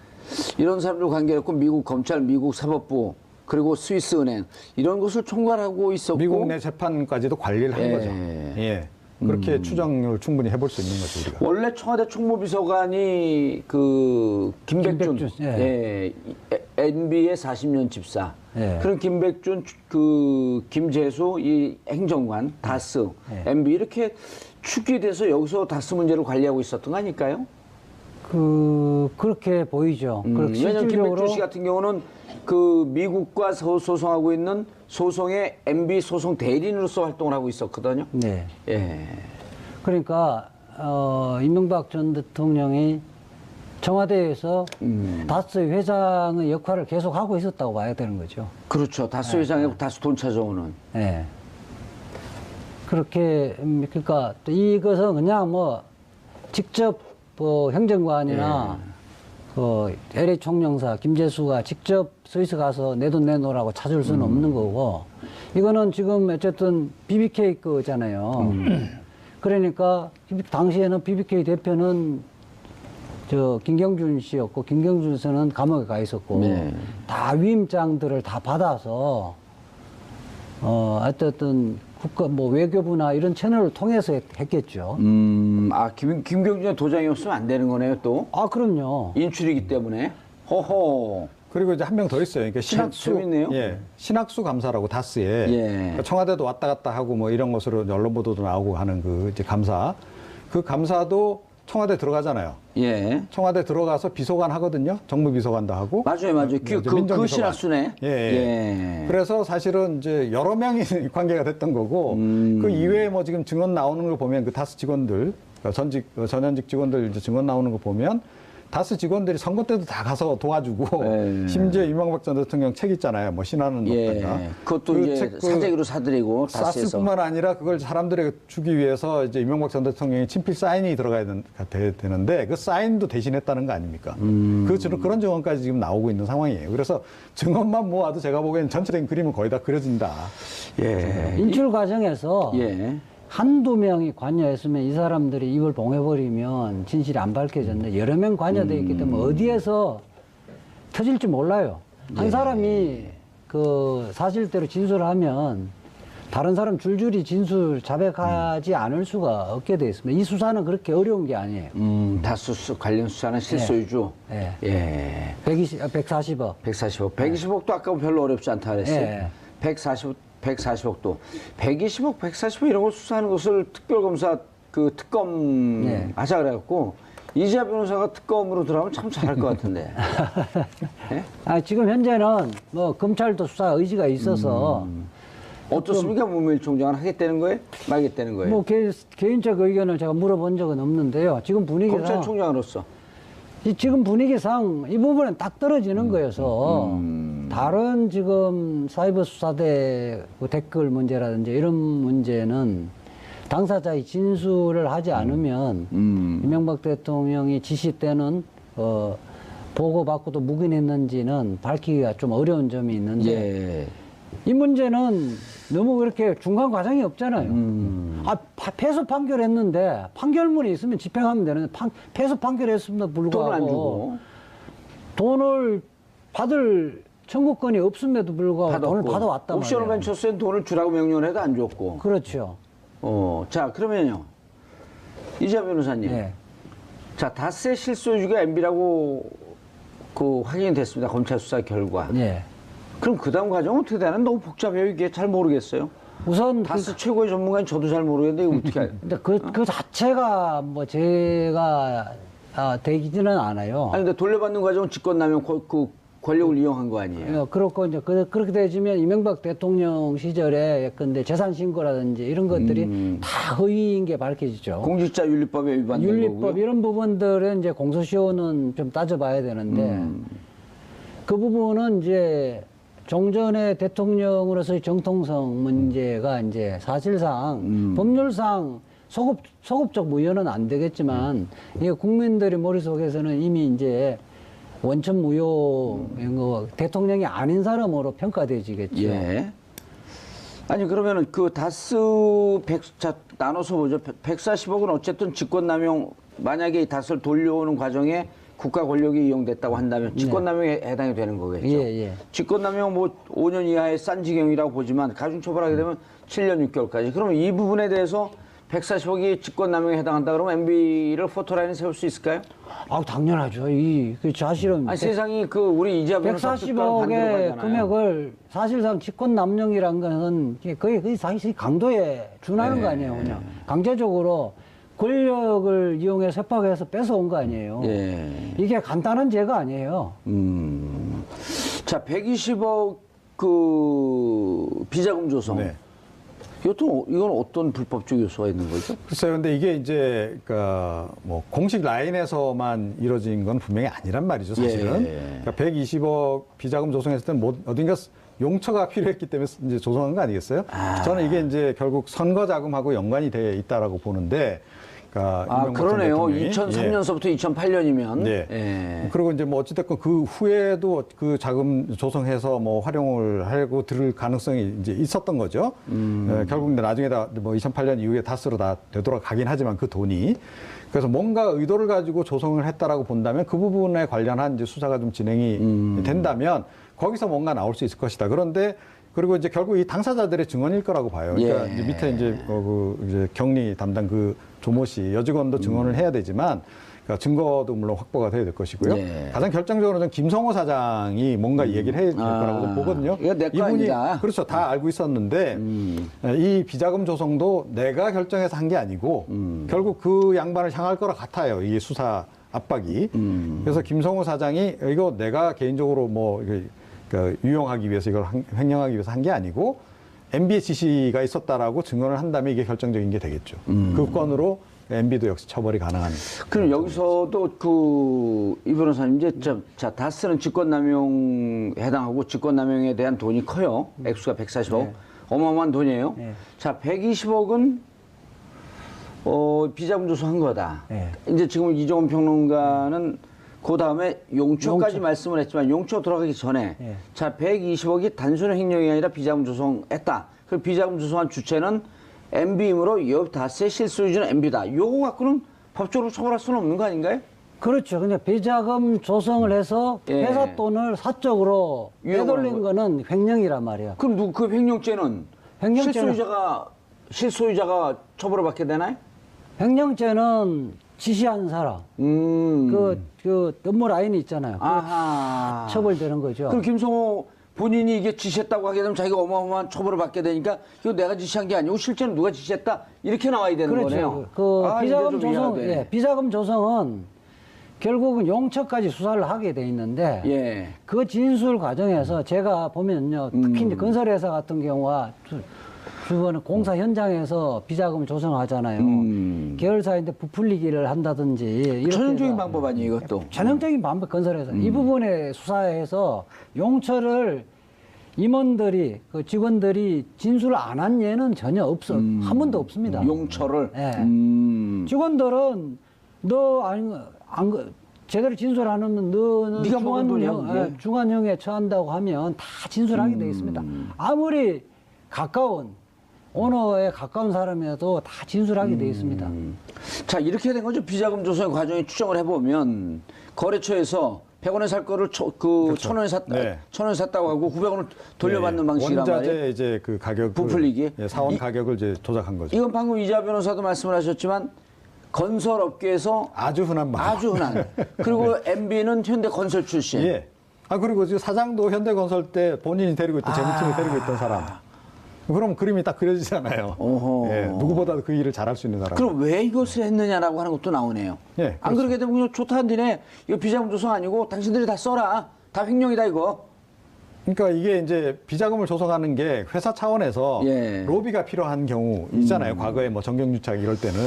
S1: 이런 사람들 관계했고 미국 검찰, 미국 사법부 그리고 스위스 은행 이런 것을 총괄하고 있었고
S3: 미국 내 재판까지도 관리를 한
S1: 예.
S3: 거죠. 예. 그렇게 추정을 충분히 해볼 수 있는 거죠, 우리가.
S1: 원래 청와대 총무비서관이 그 김백준,
S2: 예.
S1: NB의 40년 집사.
S2: 예.
S1: 그런 김백준, 그 김재수 이 행정관, 다스, MB 이렇게 축이 돼서 여기서 다스 문제를 관리하고 있었던 거 아닐까요?
S2: 그렇게 보이죠.
S1: 왜냐하면 김백준 씨 같은 경우는 그 미국과 소송하고 있는 소송의 MB 소송 대리인으로서 활동을 하고 있었거든요.
S2: 네.
S1: 예.
S2: 그러니까 이명박 전 대통령이 청와대에서 다스 회장의 역할을 계속 하고 있었다고 봐야 되는 거죠.
S1: 그렇죠. 다스 회장하고 다스 돈 찾아오는.
S2: 네. 그렇게 그러니까 또 이것은 그냥 뭐 직접 행정관이나 LA 총영사 김재수가 직접 스위스 가서 내 돈 내놓으라고 찾을 수는 없는 거고, 이거는 지금 어쨌든 BBK 거잖아요. 그러니까 당시에는 BBK 대표는 저 김경준 씨였고 김경준 씨는 감옥에 가 있었고
S1: 네.
S2: 다 위임장들을 다 받아서 어쨌든 국가 뭐 외교부나 이런 채널을 통해서 했겠죠.
S1: 김경준의 도장이 없으면 안 되는 거네요, 또.
S2: 아 그럼요.
S1: 인출이기 때문에. 허허.
S3: 그리고 이제 한 명 더 있어요. 그러니까 신학수,
S1: 재밌네요.
S3: 예, 신학수 감사라고 다스에
S1: 예.
S3: 그러니까 청와대도 왔다 갔다 하고 뭐 이런 것으로 언론 보도도 나오고 하는 그 이제 감사, 그 감사도 청와대 들어가잖아요.
S1: 예.
S3: 청와대 들어가서 비서관 하거든요. 정무 비서관도 하고.
S1: 맞아요.
S3: 이제
S1: 그
S3: 민정비서관.
S1: 신학수네.
S3: 예, 예.
S1: 예.
S3: 그래서 사실은 이제 여러 명이 관계가 됐던 거고 그 이외에 뭐 지금 증언 나오는 걸 보면 그 다스 직원들, 그러니까 전현직 직원들 이제 증언 나오는 거 보면 다스 직원들이 선거 때도 다 가서 도와주고
S1: 예.
S3: 심지어 이명박 전 대통령 책 있잖아요. 뭐 신하는 높던가.
S1: 예. 그것도
S3: 그
S1: 이제
S3: 책 그
S1: 사재기로 사드리고 다스에서.
S3: 쌌을뿐만 아니라 그걸 사람들에게 주기 위해서 이제 이명박 전 대통령이 친필 사인이 들어가야 되는데 그 사인도 대신했다는 거 아닙니까? 그런 증언까지 지금 나오고 있는 상황이에요. 그래서 증언만 모아도 제가 보기에는 전체적인 그림은 거의 다 그려진다.
S1: 예.
S2: 인출 과정에서
S1: 예.
S2: 한두 명이 관여했으면 이 사람들이 입을 봉해버리면 진실이 안 밝혀졌는데 여러 명 관여되어 있기 때문에 어디에서 터질지 몰라요. 한 사람이 그 사실대로 진술을 하면 다른 사람 줄줄이 진술 자백하지 않을 수가 없게 되어 있습니다. 이 수사는 그렇게 어려운 게 아니에요.
S1: 다수 관련 수사는 실소유주.
S2: 예.
S1: 예.
S2: 140억.
S1: 140억. 120억도 아까 별로 어렵지 않다 그랬어요.
S2: 예.
S1: 140억도. 120억, 140억 이런 걸 수사하는 것을 특별검사 그 특검
S2: 네.
S1: 하자 그래갖고 이재하 변호사가 특검으로 들어가면 참 잘할 것 같은데. 예?
S2: 지금 현재는 뭐 검찰도 수사 의지가 있어서
S1: 어떻습니까? 문무일 총장은 하겠다는 거예요? 말겠다는 거예요?
S2: 뭐 개인적 의견을 제가 물어본 적은 없는데요. 지금 분위기상
S1: 검찰총장으로서.
S2: 지금 분위기상 이 부분은 딱 떨어지는 거여서 다른 지금 사이버 수사대 그 댓글 문제라든지 이런 문제는 당사자의 진술을 하지 않으면 이명박 대통령이 지시 때는 보고받고도 묵인했는지는 밝히기가 좀 어려운 점이 있는데
S1: 예.
S2: 이 문제는 너무 그렇게 중간 과정이 없잖아요. 패소 판결했는데 판결문이 있으면 집행하면 되는데 패소 판결했음에도 불구하고
S1: 돈을 안 주고.
S2: 돈을 받을 청구권이 없음에도 불구하고 돈을
S1: 받았고.
S2: 받아왔단
S1: 옵션을
S2: 말이에요.
S1: 벤처스에 돈을 주라고 명령을 해도 안 줬고.
S2: 그렇죠.
S1: 자, 그러면요. 이재하 변호사님.
S2: 예.
S1: 자, 다스의 실소유주가 MB라고 그 확인이 됐습니다. 검찰 수사 결과.
S2: 예.
S1: 그럼 그 다음 과정은 어떻게 되나? 너무 복잡해요. 이게 잘 모르겠어요.
S2: 우선
S1: 다스 최고의 전문가인 저도 잘 모르겠는데 이거 어떻게 해요?
S2: 근데 그 자체가 뭐 제가 되기는 않아요.
S1: 아니, 근데 돌려받는 과정은 직권남용 그 권력을 이용한 거 아니에요?
S2: 그렇고 이제 그렇게 되지면 이명박 대통령 시절에 예컨대 재산 신고라든지 이런 것들이 다 허위인 게 밝혀지죠.
S1: 공직자윤리법에 위반된
S2: 윤리법
S1: 거고요.
S2: 이런 부분들은 이제 공소시효는 좀 따져봐야 되는데 그 부분은 이제 종전의 대통령으로서의 정통성 문제가 이제 사실상 법률상 소급적 무효는 안 되겠지만 이게 국민들의 머릿속에서는 이미 이제 원천 무효 대통령이 아닌 사람으로 평가되어지겠죠.
S1: 예. 아니 그러면은 그 다스 자 나눠서 보죠. 140억은 어쨌든 직권남용 만약에 이 다스를 돌려오는 과정에 국가 권력이 이용됐다고 한다면 직권남용에 해당이 되는 거겠죠.
S2: 예.
S1: 직권남용 뭐 5년 이하의 싼지경이라고 보지만 가중처벌하게 되면 7년 6개월까지. 그러면 이 부분에 대해서 140억이 직권남용에 해당한다 그러면 MB를 포토라인에 세울 수 있을까요?
S2: 당연하죠. 그 사실은
S1: 아니 세상이 그 우리 이재하 변호사 뜻과는 반대로
S2: 140억의
S1: 가잖아요.
S2: 금액을 사실상 직권남용이란 것은 거의 사실 강도에 준하는 거 아니에요. 그냥 강제적으로 권력을 이용해 세팍해서 뺏어온 거 아니에요.
S1: 예.
S2: 이게 간단한 죄가 아니에요.
S1: 자, 120억 그 비자금 조성.
S3: 네.
S1: 이건 어떤 불법적 요소가 있는 거죠?
S3: 글쎄요, 근데 이게 이제, 뭐, 공식 라인에서만 이루어진 건 분명히 아니란 말이죠, 사실은.
S1: 예.
S3: 그러니까 120억 비자금 조성했을 때는 어딘가 용처가 필요했기 때문에 이제 조성한 거 아니겠어요? 저는 이게 이제 결국 선거 자금하고 연관이 돼 있다라고 보는데,
S1: 아, 그러네요. 2003년서부터 2008년이면.
S3: 네.
S1: 예.
S3: 그리고 이제 뭐 어찌됐건 그 후에도 그 자금 조성해서 뭐 활용을 하고 들을 가능성이 이제 있었던 거죠. 결국 근데 나중에 다 뭐 2008년 이후에 다스로 다 되돌아가긴 하지만 그 돈이. 그래서 뭔가 의도를 가지고 조성을 했다라고 본다면 그 부분에 관련한 이제 수사가 좀 진행이 된다면 거기서 뭔가 나올 수 있을 것이다. 그런데 그리고 이제 결국 이 당사자들의 증언일 거라고 봐요. 그러니까
S1: 예.
S3: 이제 밑에 이제 격리 담당 그 조모 씨 여직원도 증언을 해야 되지만 그러니까 증거도 물론 확보가 돼야 될 것이고요.
S1: 예.
S3: 가장 결정적으로는 김성호 사장이 뭔가 얘기를 해야 될 거라고 좀 보거든요.
S1: 이거 내 거
S3: 이분이
S1: 아니다.
S3: 그렇죠. 다 알고 있었는데 이 비자금 조성도 내가 결정해서 한 게 아니고 결국 그 양반을 향할 거라 같아요. 이 수사 압박이. 그래서 김성호 사장이 이거 내가 개인적으로 뭐 그러니까 유용하기 위해서 이걸 횡령하기 위해서 한 게 아니고 MB의 지시가 있었다라고 증언을 한다면 이게 결정적인 게 되겠죠. 그 건으로 MB도 역시 처벌이 가능한.
S1: 그럼 여기서도 이 변호사님 이제 자 다스는 직권남용 해당하고 직권남용에 대한 돈이 커요. 액수가 140억.
S2: 네.
S1: 어마어마한 돈이에요.
S2: 네.
S1: 자 120억은 비자금 조성한 거다.
S2: 네.
S1: 이제 지금 이종원 평론가는 그 다음에 용처까지
S2: 용처.
S1: 말씀을 했지만 용처 들어가기 전에
S2: 네.
S1: 자 120억이 단순 횡령이 아니라 비자금 조성했다. 그 비자금 조성한 주체는 MB이므로 옆 다스의 실소유주는 MB다. 요거 갖고는 법적으로 처벌할 수는 없는 거 아닌가요?
S2: 그렇죠. 근데 비자금 조성을 해서
S1: 예.
S2: 회사 돈을 사적으로
S1: 유용한
S2: 빼돌린 거는 횡령이란 말이에요.
S1: 그럼 그 횡령죄는
S2: 횡령죄는-
S1: 실소유자가 처벌을 받게 되나요?
S2: 횡령죄는 지시한 사람, 그 업무 라인이 있잖아요. 그게
S1: 아하.
S2: 처벌되는 거죠.
S1: 그럼 김성호 본인이 이게 지시했다고 하게 되면 자기가 어마어마한 처벌을 받게 되니까 이거 내가 지시한 게 아니고 실제로 누가 지시했다 이렇게 나와야 되는
S2: 그렇죠.
S1: 거네요.
S2: 그
S1: 아,
S2: 비자금
S1: 이제 좀
S2: 조성,
S1: 이해가 돼.
S2: 예, 비자금 조성은 결국은 용처까지 수사를 하게 돼 있는데
S1: 예.
S2: 그 진술 과정에서 제가 보면요, 특히 이제 건설회사 같은 경우가 주변에 공사 현장에서 비자금 조성하잖아요. 계열사인데 부풀리기를 한다든지 이렇게
S1: 전형적인
S2: 해서
S1: 방법 아니에요, 이것도.
S2: 전형적인 방법 건설회사 이 부분에 수사해서 용처를 임원들이 그 직원들이 진술을 안 한 예는 전혀 없어 한 번도 없습니다.
S1: 용처를.
S2: 예. 직원들은 너 아니 안 제대로 진술 안 하면 너는
S1: 네가 먹은 돈이야, 그게?
S2: 중환형에 처한다고 하면 다 진술하게 돼 있습니다. 아무리 가까운 오너에 가까운 사람이라도 다 진술하게 돼 있습니다.
S1: 자, 이렇게 된 거죠. 비자금 조성의 과정에 추정을 해보면 거래처에서 100원에 살 거를
S3: 그렇죠.
S1: 1,000원에 샀다,
S3: 네.
S1: 1,000원에 샀다고 하고 900원을 돌려받는 방식이란 말이에요.
S3: 원자재 이제 그 가격
S1: 부풀리기?
S3: 사원
S1: 이-
S3: 가격을 이제 조작한 거죠.
S1: 이건 방금 이자 변호사도 말씀을 하셨지만 건설업계에서
S3: 아주 흔한 말.
S1: 아주 흔한. 그리고 MB는 현대건설 출신.
S3: 예. 아 그리고 지금 사장도 현대건설 때 본인이 데리고 있던 재무팀이 데리고 있던 사람. 그럼 그림이 딱 그려지잖아요.
S1: 어허.
S3: 예, 누구보다도 그 일을 잘할 수 있는 사람.
S1: 그럼 왜 이것을 했느냐라고 하는 것도 나오네요.
S3: 예,
S1: 안 그러게 되면 그냥 좋다는데 이거 비자금 조성 아니고 당신들이 다 써라. 다 횡령이다 이거.
S3: 그러니까 이게 이제 비자금을 조성하는 게 회사 차원에서
S1: 예.
S3: 로비가 필요한 경우 있잖아요. 과거에 뭐 정경유착 이럴 때는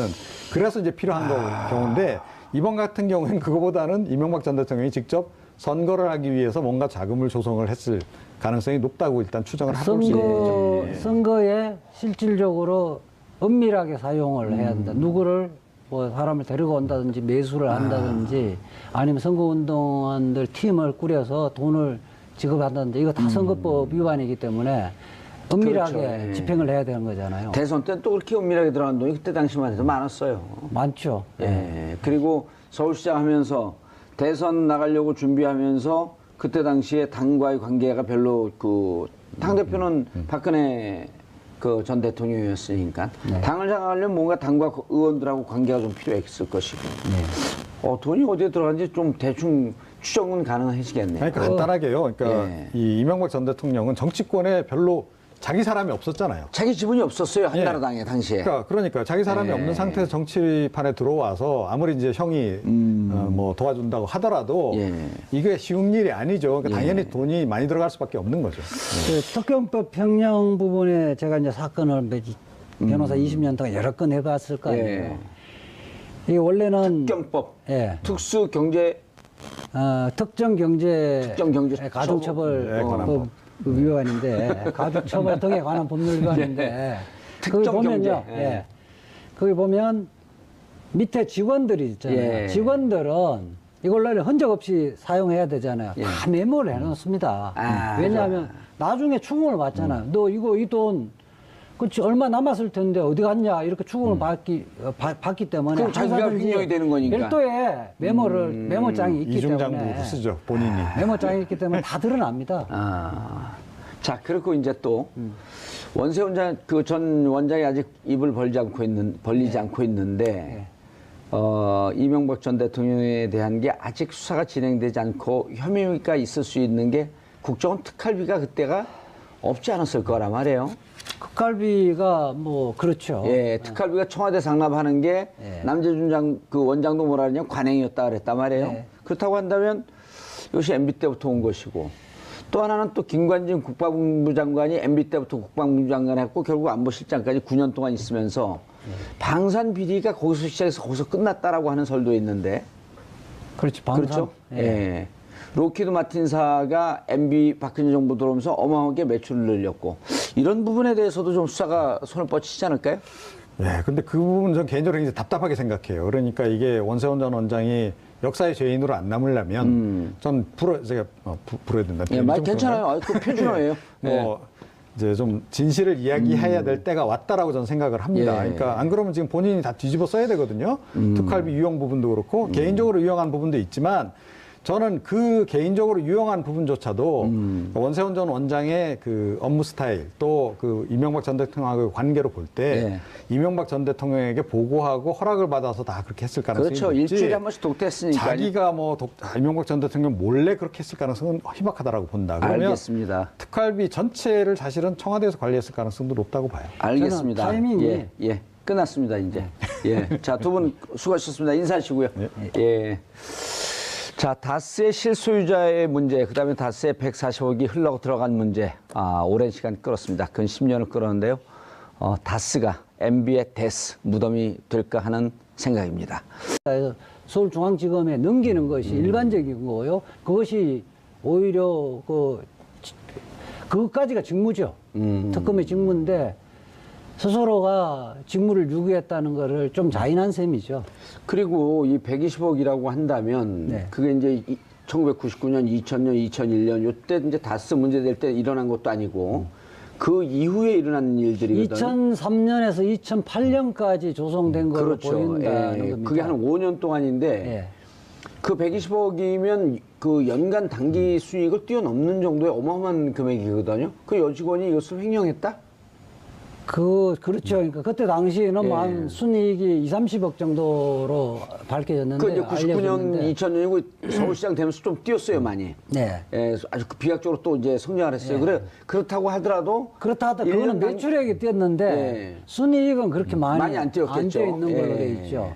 S3: 그래서 이제 필요한 경우인데 이번 같은 경우에는 그거보다는 이명박 전 대통령이 직접 선거를 하기 위해서 뭔가 자금을 조성을 했을 가능성이 높다고 일단 추정을 해볼 수 있는 거죠.
S2: 선거에 실질적으로 은밀하게 사용을 해야 한다. 누구를 뭐 사람을 데리고 온다든지 매수를 한다든지 아니면 선거운동원들 팀을 꾸려서 돈을 지급한다든지 이거 다 선거법 위반이기 때문에 은밀하게
S1: 그렇죠. 예.
S2: 집행을 해야 되는 거잖아요.
S1: 대선 때는 또 그렇게 은밀하게 들어간 돈이 그때 당시만 해도 많았어요.
S2: 많죠.
S1: 예. 그리고 서울시장 하면서 대선 나가려고 준비하면서 그때 당시에 당과의 관계가 별로 당 대표는 박근혜 그 전 대통령이었으니까 당을 장악하려면 뭔가 당과 의원들하고 관계가 좀 필요했을 것이고 돈이 어디에 들어간지 좀 대충 추정은 가능해지겠네요.
S3: 아니, 간단하게요. 그러니까
S1: 예.
S3: 이 이명박 전 대통령은 정치권에 별로 자기 사람이 없었잖아요.
S1: 자기 지분이 없었어요 한나라당에 당시에.
S3: 그러니까 자기 사람이
S1: 예.
S3: 없는 상태에서 정치판에 들어와서 아무리 이제 형이 뭐 도와준다고 하더라도
S1: 예.
S3: 이게 쉬운 일이 아니죠. 그러니까 당연히 돈이 많이 들어갈 수밖에 없는 거죠.
S2: 그 특경법 평령 부분에 제가 이제 사건을 변호사 20년 동안 여러 건 해봤을 거 아니에요.
S1: 예.
S2: 이게 원래는
S1: 특경법,
S2: 예,
S1: 특수 경제
S2: 특정 경제 가중처벌
S3: 네, 관한 법.
S2: 위반인데 가중처벌 등에 관한 법률 위반인데 거기
S1: 특정
S2: 보면요,
S1: 경제. 예.
S2: 예, 거기 보면 밑에 직원들이 있잖아요.
S1: 예.
S2: 직원들은 이걸로 흔적 없이 사용해야 되잖아요.
S1: 예.
S2: 다 메모를 해놓습니다.
S1: 아,
S2: 왜냐하면 나중에 추궁을 받잖아요. 너 이거 이 돈 그치 얼마 남았을 텐데 어디 갔냐 이렇게 추궁을 받기 때문에
S1: 그럼 자기가
S2: 항상든지
S1: 횡령이 되는 거니까.
S2: 별도의 메모장이 있기
S3: 이중장부로
S2: 때문에
S3: 쓰죠, 본인이.
S2: 메모장이 있기 때문에 다 드러납니다.
S1: 아. 자, 그리고 이제 또 원세 원장 그 전 원장이 아직 입을 벌리지 않고 있는데 이명박 전 대통령에 대한 게 아직 수사가 진행되지 않고 혐의가 있을 수 있는 게 국정원 특활비가 그때가 없지 않았을 거란 말이에요.
S2: 국갈비가 뭐 그렇죠.
S1: 예, 특활비가 청와대 상납하는 게
S2: 예.
S1: 남재준 그 원장도 뭐라 그러냐 관행이었다 그랬단 말이에요.
S2: 예.
S1: 그렇다고 한다면 이것이 MB 때부터 온 것이고 또 하나는 또 김관진 국방부 장관이 MB 때부터 국방부 장관 했고 결국 안보실장까지 9년 동안 있으면서 방산 비리가 거기서 시작해서 거기서 끝났다라고 하는 설도 있는데
S2: 그렇죠. 방산.
S1: 그렇죠?
S2: 예.
S1: 예. 로키드 마틴사가 MB 박근혜 정부 들어오면서 어마어마하게 매출을 늘렸고 이런 부분에 대해서도 좀 수사가 손을 뻗치지 않을까요?
S3: 네, 근데 그 부분은 전 개인적으로 굉장히 답답하게 생각해요. 그러니까 이게 원세훈 전 원장이 역사의 죄인으로 안 남으려면 전 제가 불어야 된다.
S1: 예, 말 괜찮아요. 아, 그 표준어예요.
S3: 뭐 이제 좀 진실을 이야기해야 될 때가 왔다라고 저는 생각을 합니다.
S1: 예.
S3: 그러니까 안 그러면 지금 본인이 다 뒤집어 써야 되거든요. 특활비 유용 부분도 그렇고 개인적으로 유용한 부분도 있지만 저는 그 개인적으로 유용한 부분조차도 원세훈 전 원장의 그 업무 스타일 또 그 이명박 전 대통령하고의 관계로 볼 때 이명박 전 대통령에게 보고하고 허락을 받아서 다 그렇게 했을 가능성이
S1: 그렇죠.
S3: 높지.
S1: 일주일에 한 번씩 독대했으니까.
S3: 자기가 뭐 이명박 전 대통령 몰래 그렇게 했을 가능성은 희박하다라고 본다. 그러면
S1: 알겠습니다.
S3: 특활비 전체를 사실은 청와대에서 관리했을 가능성도 높다고 봐요.
S1: 알겠습니다.
S2: 저는 타이밍이-
S1: 예. 끝났습니다, 이제. 예. 자, 두 분 수고하셨습니다. 인사하시고요. 예. 자, 다스의 실소유자의 문제, 그 다음에 다스의 140억이 흘러 들어간 문제, 오랜 시간 끌었습니다. 근 10년을 끌었는데요. 다스가 MB의 데스 무덤이 될까 하는 생각입니다.
S2: 그래서 서울중앙지검에 넘기는 것이 일반적인 거고요. 그것이 오히려 그것까지가 직무죠. 특검의 직무인데 스스로가 직무를 유기했다는 거를 좀 자인한 셈이죠.
S1: 그리고 이 120억이라고 한다면
S2: 네.
S1: 그게 이제 1999년, 2000년, 2001년 요때 이제 다스 문제 될 때 일어난 것도 아니고 그 이후에 일어난 일들이거든요.
S2: 2003년에서 2008년까지 조성된 걸로 보인다는
S1: 예,
S2: 겁니다.
S1: 그게 한 5년 동안인데
S2: 예.
S1: 그 120억이면 그 연간 단기 수익을 뛰어넘는 정도의 어마어마한 금액이거든요. 그 여직원이 이것을 횡령했다?
S2: 그렇죠. 그러니까 그때 당시에는
S1: 예.
S2: 한 순이익이 2, 30억 정도로 밝혀졌는데
S1: 그 이제 99년,
S2: 알려졌는데.
S1: 2000년이고 서울시장 되면서 좀 뛰었어요, 많이.
S2: 네.
S1: 예, 아주 비약적으로 또 이제 성장을 했어요. 그렇다고 하더라도
S2: 그렇다 하더라도
S1: 일년
S2: 그거는
S1: 단-
S2: 매출액이 뛰었는데
S1: 예.
S2: 순이익은 그렇게 많이
S1: 안 뛰었겠죠.
S2: 뛰어 있는 걸로
S1: 예.
S2: 돼 있죠.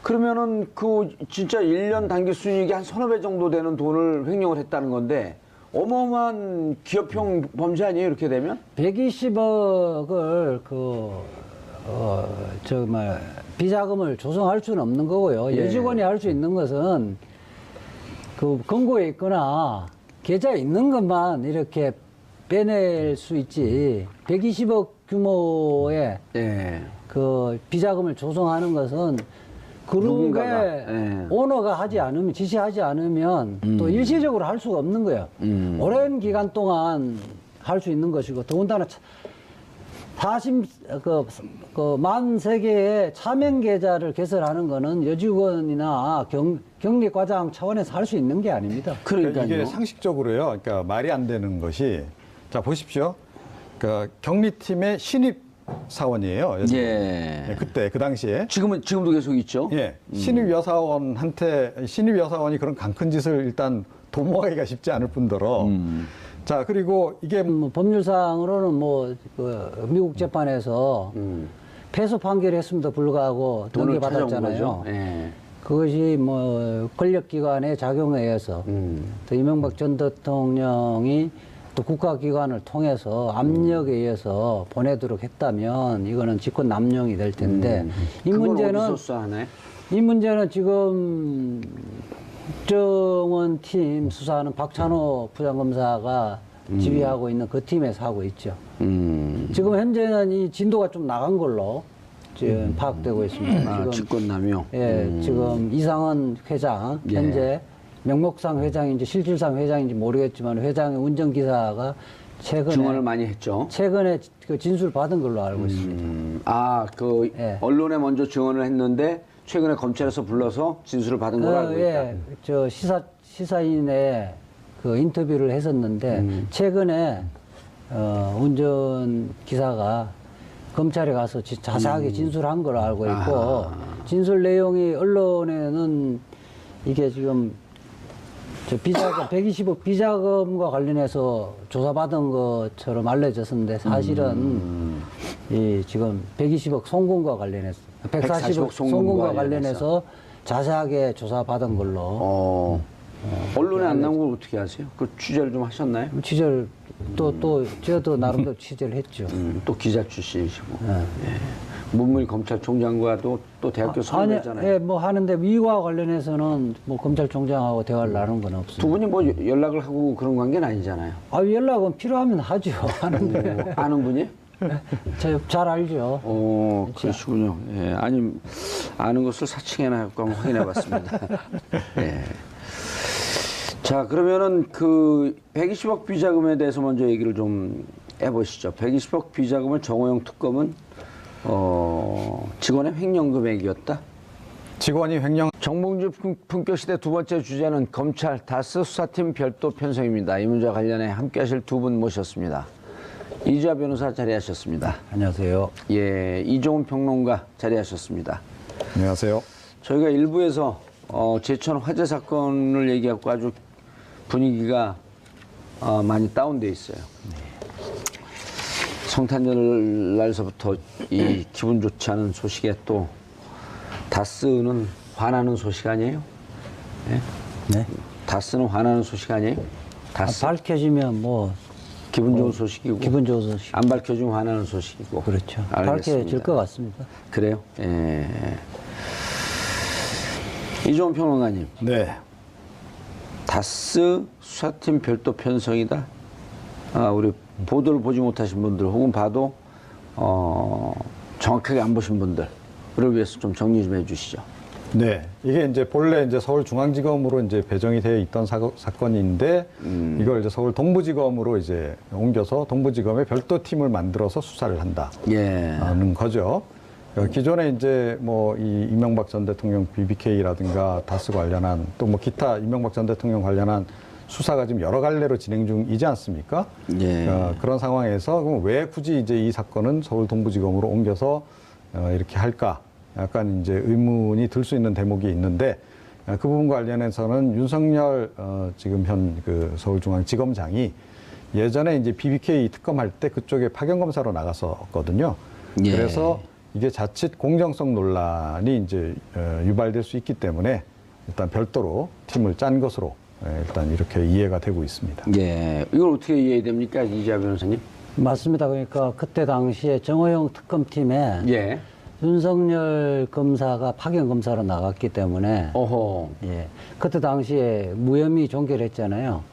S1: 그러면은 그 진짜 1년 단기 수익이 한 서너 배 정도 되는 돈을 횡령을 했다는 건데 어마어마한 기업형 범죄 아니에요, 이렇게 되면?
S2: 120억을 비자금을 조성할 수는 없는 거고요.
S1: 예.
S2: 여직원이 할 수 있는 것은 그 금고에 있거나 계좌에 있는 것만 이렇게 빼낼 수 있지. 120억 규모의
S1: 예.
S2: 그 비자금을 조성하는 것은 그룹의
S1: 누군가가, 예.
S2: 오너가 하지 않으면, 지시하지 않으면 또 일시적으로 할 수가 없는 거예요. 오랜 기간 동안 할 수 있는 것이고, 더군다나 43개의 차명 계좌를 개설하는 거는 여직원이나 경리과장 차원에서 할 수 있는 게 아닙니다.
S1: 그러니까요.
S3: 이게 상식적으로요. 그러니까 말이 안 되는 것이 자 보십시오. 그러니까 경리팀의 신입 사원이에요.
S1: 예.
S3: 예, 그때 그 당시에
S1: 지금도 계속 있죠?
S3: 예, 신입 여사원이 그런 강큰 짓을 일단 도모하기가 쉽지 않을 뿐더러 자 그리고 이게
S2: 뭐 법률상으로는 미국 재판에서 패소 판결을 했음에도 불구하고
S1: 돈을
S2: 넘겨받았잖아요.
S1: 찾아온 거죠. 예.
S2: 그것이 권력기관의 작용에 의해서 또 이명박 전 대통령이 또 국가기관을 통해서 압력에 의해서 보내도록 했다면 이거는 직권 남용이 될 텐데 이
S1: 어디서 수사하나요?
S2: 이 문제는 지금 국정원 팀 수사하는 박찬호 부장검사가 지휘하고 있는 그 팀에서 하고 있죠. 지금 현재는 이 진도가 좀 나간 걸로 지금 파악되고 있습니다.
S1: 아,
S2: 지금
S1: 직권남용.
S2: 예, 지금 이상은 회장
S1: 예.
S2: 현재 명목상 회장인지 실질상 회장인지 모르겠지만 회장의 운전기사가
S1: 증언을 많이 했죠.
S2: 최근에 그 진술 받은 걸로 알고 있습니다.
S1: 그
S2: 예.
S1: 언론에 먼저 증언을 했는데 최근에 검찰에서 불러서 진술을 받은 걸로 알고 있다.
S2: 예, 저 시사인의 그 인터뷰를 했었는데 최근에 운전기사가 검찰에 가서 자세하게 진술한 걸로 알고 있고 진술 내용이 언론에는 이게 지금 저 비자금 120억 비자금과 관련해서 조사받은 것처럼 알려졌었는데 사실은 이 지금 120억 송금과 관련해서 140억 송금과 관련해서 자세하게 조사받은 걸로
S1: 언론에 안 나온 걸 어떻게 아세요? 그 취재를 좀 하셨나요?
S2: 취재를 또 저도 나름대로 취재를 했죠.
S1: 또 기자 출신이시고 예. 문무일 검찰총장과도 또 대학교 선후배잖아요.
S2: 예, 뭐 하는데 위와 관련해서는 뭐 검찰총장하고 대화를 나눈 건 없습니다.
S1: 두 분이 뭐 연락을 하고 그런 관계는 아니잖아요.
S2: 아, 연락은 필요하면 하죠. 하는데
S1: 아는 분이?
S2: 저 잘 알죠.
S1: 그러시군요. 예, 아니 아는 것을 사칭해놔갖고 한번 확인해봤습니다. 예. 자, 그러면은 그 120억 비자금에 대해서 먼저 얘기를 좀 해보시죠. 120억 비자금을 정호영 특검은 직원의 횡령 금액이었다.
S3: 직원이 횡령.
S1: 정봉주 품격시대 두 번째 주제는 검찰 다스 수사팀 별도 편성입니다. 이 문제와 관련해 함께하실 두 분 모셨습니다. 이주하 변호사 자리하셨습니다.
S2: 안녕하세요.
S1: 예, 이종훈 평론가 자리하셨습니다.
S3: 안녕하세요.
S1: 저희가 일부에서 제천 화재 사건을 얘기하고 아주 분위기가 많이 다운돼 있어요. 성탄절 날서부터 이 기분 좋지 않은 소식에 또 다스는 화나는 소식 아니에요? 네?
S2: 네.
S1: 다스는 화나는 소식 아니에요? 다스
S2: 밝혀지면 뭐
S1: 기분 좋은 소식이고
S2: 기분 좋은 소식.
S1: 안 밝혀지면 화나는 소식이고.
S2: 그렇죠.
S1: 알겠습니다.
S2: 밝혀질 것 같습니다.
S1: 그래요? 예. 이종훈 평론가님.
S3: 네.
S1: 다스 수사팀 별도 편성이다. 우리 보도를 보지 못하신 분들 혹은 봐도 정확하게 안 보신 분들을 위해서 좀 정리 좀 해주시죠.
S3: 네, 이게 이제 본래 이제 서울중앙지검으로 이제 배정이 되어 있던 사건인데 이걸 이제 서울 동부지검으로 이제 옮겨서 동부지검의 별도 팀을 만들어서 수사를 한다는 거죠. 기존에 이제 뭐 이 이명박 전 대통령 BBK라든가 다스 관련한 또 뭐 기타 이명박 전 대통령 관련한 수사가 지금 여러 갈래로 진행 중이지 않습니까?
S1: 예.
S3: 그런 상황에서 그럼 왜 굳이 이제 이 사건은 서울 동부지검으로 옮겨서 이렇게 할까? 약간 이제 의문이 들 수 있는 대목이 있는데 그 부분 관련해서는 윤석열 지금 현 그 서울중앙지검장이 예전에 이제 BBK 특검할 때 그쪽에 파견 검사로 나갔었거든요.
S1: 예.
S3: 그래서 이게 자칫 공정성 논란이 이제 유발될 수 있기 때문에 일단 별도로 팀을 짠 것으로 일단 이렇게 이해가 되고 있습니다.
S1: 예. 이걸 어떻게 이해됩니까, 이주하 변호사님?
S2: 맞습니다. 그러니까 그때 당시에 정호영 특검팀에
S1: 예.
S2: 윤석열 검사가 파견 검사로 나갔기 때문에
S1: 어허.
S2: 예, 그때 당시에 무혐의 종결했잖아요.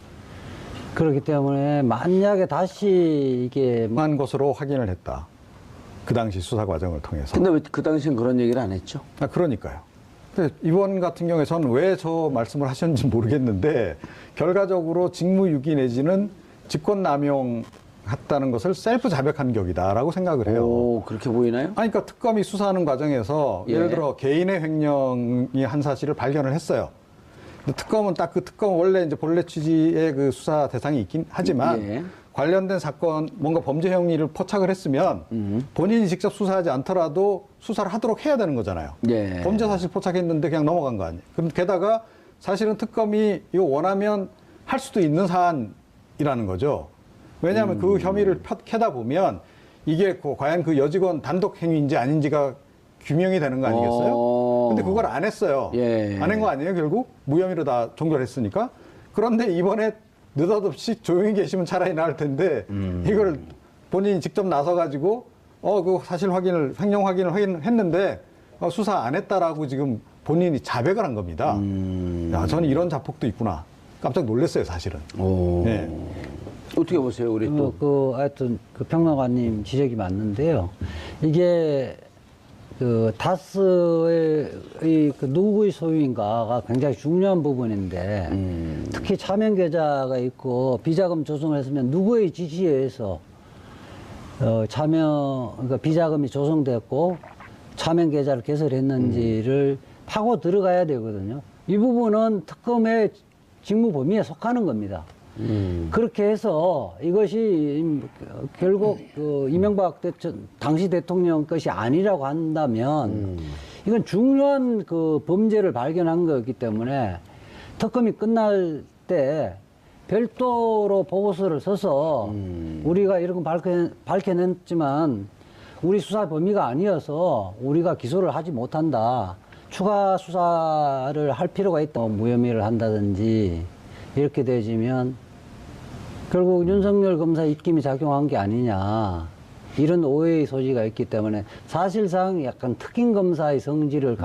S2: 그렇기 때문에 만약에 다시 이게
S3: 한 것으로 확인을 했다. 그 당시 수사 과정을 통해서.
S1: 근데 왜 그 당시엔 그런 얘기를 안 했죠?
S3: 그러니까요. 근데 이번 같은 경우에는 왜 저 말씀을 하셨는지 모르겠는데 결과적으로 직무유기 내지는 직권남용 했다는 것을 셀프 자백한 격이다라고 생각을 해요.
S1: 오, 그렇게 보이나요?
S3: 아니, 그러니까 특검이 수사하는 과정에서
S1: 예.
S3: 예를 들어 개인의 횡령이 한 사실을 발견을 했어요. 근데 특검은 딱 그 특검 원래 이제 본래 취지의 그 수사 대상이 있긴 하지만
S1: 예.
S3: 관련된 사건 뭔가 범죄 행위를 포착을 했으면 본인이 직접 수사하지 않더라도 수사를 하도록 해야 되는 거잖아요.
S1: 예.
S3: 범죄 사실 포착했는데 그냥 넘어간 거 아니에요. 그럼 게다가 사실은 특검이 이거 원하면 할 수도 있는 사안이라는 거죠. 왜냐하면 그 혐의를 캐다 보면 이게 과연 그 여직원 단독 행위인지 아닌지가 규명이 되는 거 아니겠어요? 근데 그걸 안 했어요.
S1: 예.
S3: 안 한 거 아니에요, 결국? 무혐의로 다 종결했으니까. 그런데 이번에 느닷없이 조용히 계시면 차라리 나을 텐데 이걸 본인이 직접 나서가지고 그 사실 횡령 확인을 했는데 수사 안 했다라고 지금 본인이 자백을 한 겁니다. 야, 저는 이런 자폭도 있구나. 깜짝 놀랐어요, 사실은.
S1: 오.
S3: 네.
S1: 어떻게 보세요, 우리 또?
S2: 하여튼 그 평론가님 지적이 맞는데요. 이게 그 다스의 그 누구의 소유인가가 굉장히 중요한 부분인데 특히 차명 계좌가 있고 비자금 조성을 했으면 누구의 지시에 의해서 그러니까 비자금이 조성됐고 차명 계좌를 개설했는지를 파고 들어가야 되거든요. 이 부분은 특검의 직무 범위에 속하는 겁니다. 그렇게 해서 이것이 결국 그 이명박 당시 대통령 것이 아니라고 한다면 이건 중요한 그 범죄를 발견한 거기 때문에 특검이 끝날 때 별도로 보고서를 써서 우리가 이런 거 밝혀냈지만 우리 수사 범위가 아니어서 우리가 기소를 하지 못한다. 추가 수사를 할 필요가 있다. 무혐의를 한다든지 이렇게 되지면 결국 윤석열 검사 입김이 작용한 게 아니냐. 이런 오해의 소지가 있기 때문에 사실상 약간 특임 검사의 성질을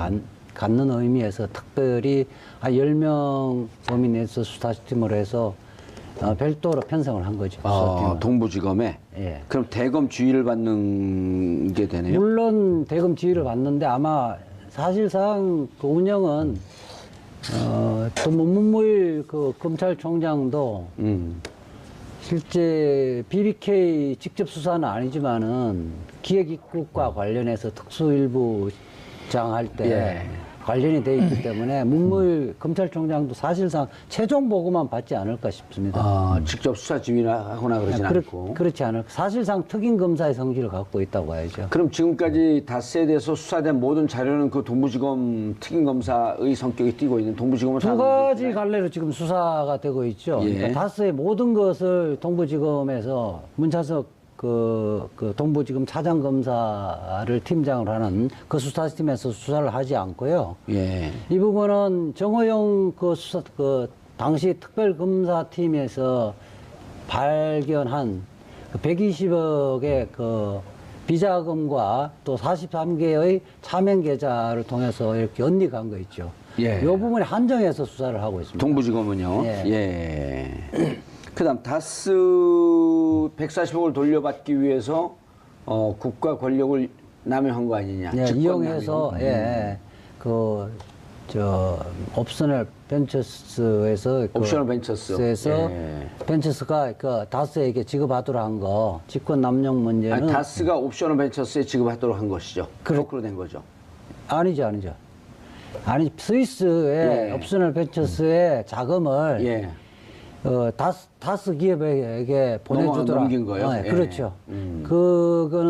S2: 갖는 의미에서 특별히 10명 범인 내에서 수사팀을 해서 별도로 편성을 한 거죠. 수사팀을.
S1: 동부지검에?
S2: 예.
S1: 그럼 대검 지휘를 받는 게 되네요?
S2: 물론 대검 지휘를 받는데 아마 사실상 그 운영은 또 문무일 그 검찰총장도 실제 BBK 직접 수사는 아니지만은 기획입국과 관련해서 특수일부장 할 때
S1: 예.
S2: 관련이 돼 있기 때문에 문무일 검찰총장도 사실상 최종 보고만 받지 않을까 싶습니다.
S1: 직접 수사 지휘나 하거나 그러진 않고.
S2: 그렇지 않을까. 사실상 특임 검사의 성질을 갖고 있다고 봐야죠.
S1: 그럼 지금까지 다스에 대해서 수사된 모든 자료는 그 동부지검 특임검사의 성격이 띄고 있는 동부지검은
S2: 두 가지 갈래로 지금 수사가 되고 있죠.
S1: 예.
S2: 그러니까 다스의 모든 것을 동부지검에서 문차석 그 동부지검 차장검사를 팀장을 하는 그 수사팀에서 수사를 하지 않고요.
S1: 예.
S2: 이 부분은 정호영 그 당시 특별검사팀에서 발견한 그 120억의 그 비자금과 또 43개의 차명 계좌를 통해서 이렇게 언닉한 거 있죠.
S1: 예.
S2: 이 부분에 한정해서 수사를 하고 있습니다.
S1: 동부지검은요?
S2: 예.
S1: 예. 그 다음, 다스 140억을 돌려받기 위해서, 국가 권력을 남용한 거 아니냐.
S2: 예,
S1: 직권
S2: 이용해서,
S1: 남용.
S2: 예, 옵셔널 벤처스에서,
S1: 옵셔널 벤처스에서
S2: 벤처스가 그 다스에게 지급하도록 한 거, 직권 남용 문제는.
S1: 아니, 다스가 옵셔널 벤처스에 지급하도록 한 것이죠. 거꾸로 된 거죠.
S2: 아니죠. 아니, 스위스의
S1: 예.
S2: 옵셔널 벤처스의 자금을.
S1: 예.
S2: 다스 기업에게 보내주더라.
S1: 넘긴 거예요?
S2: 예,
S1: 예.
S2: 그렇죠. 그거는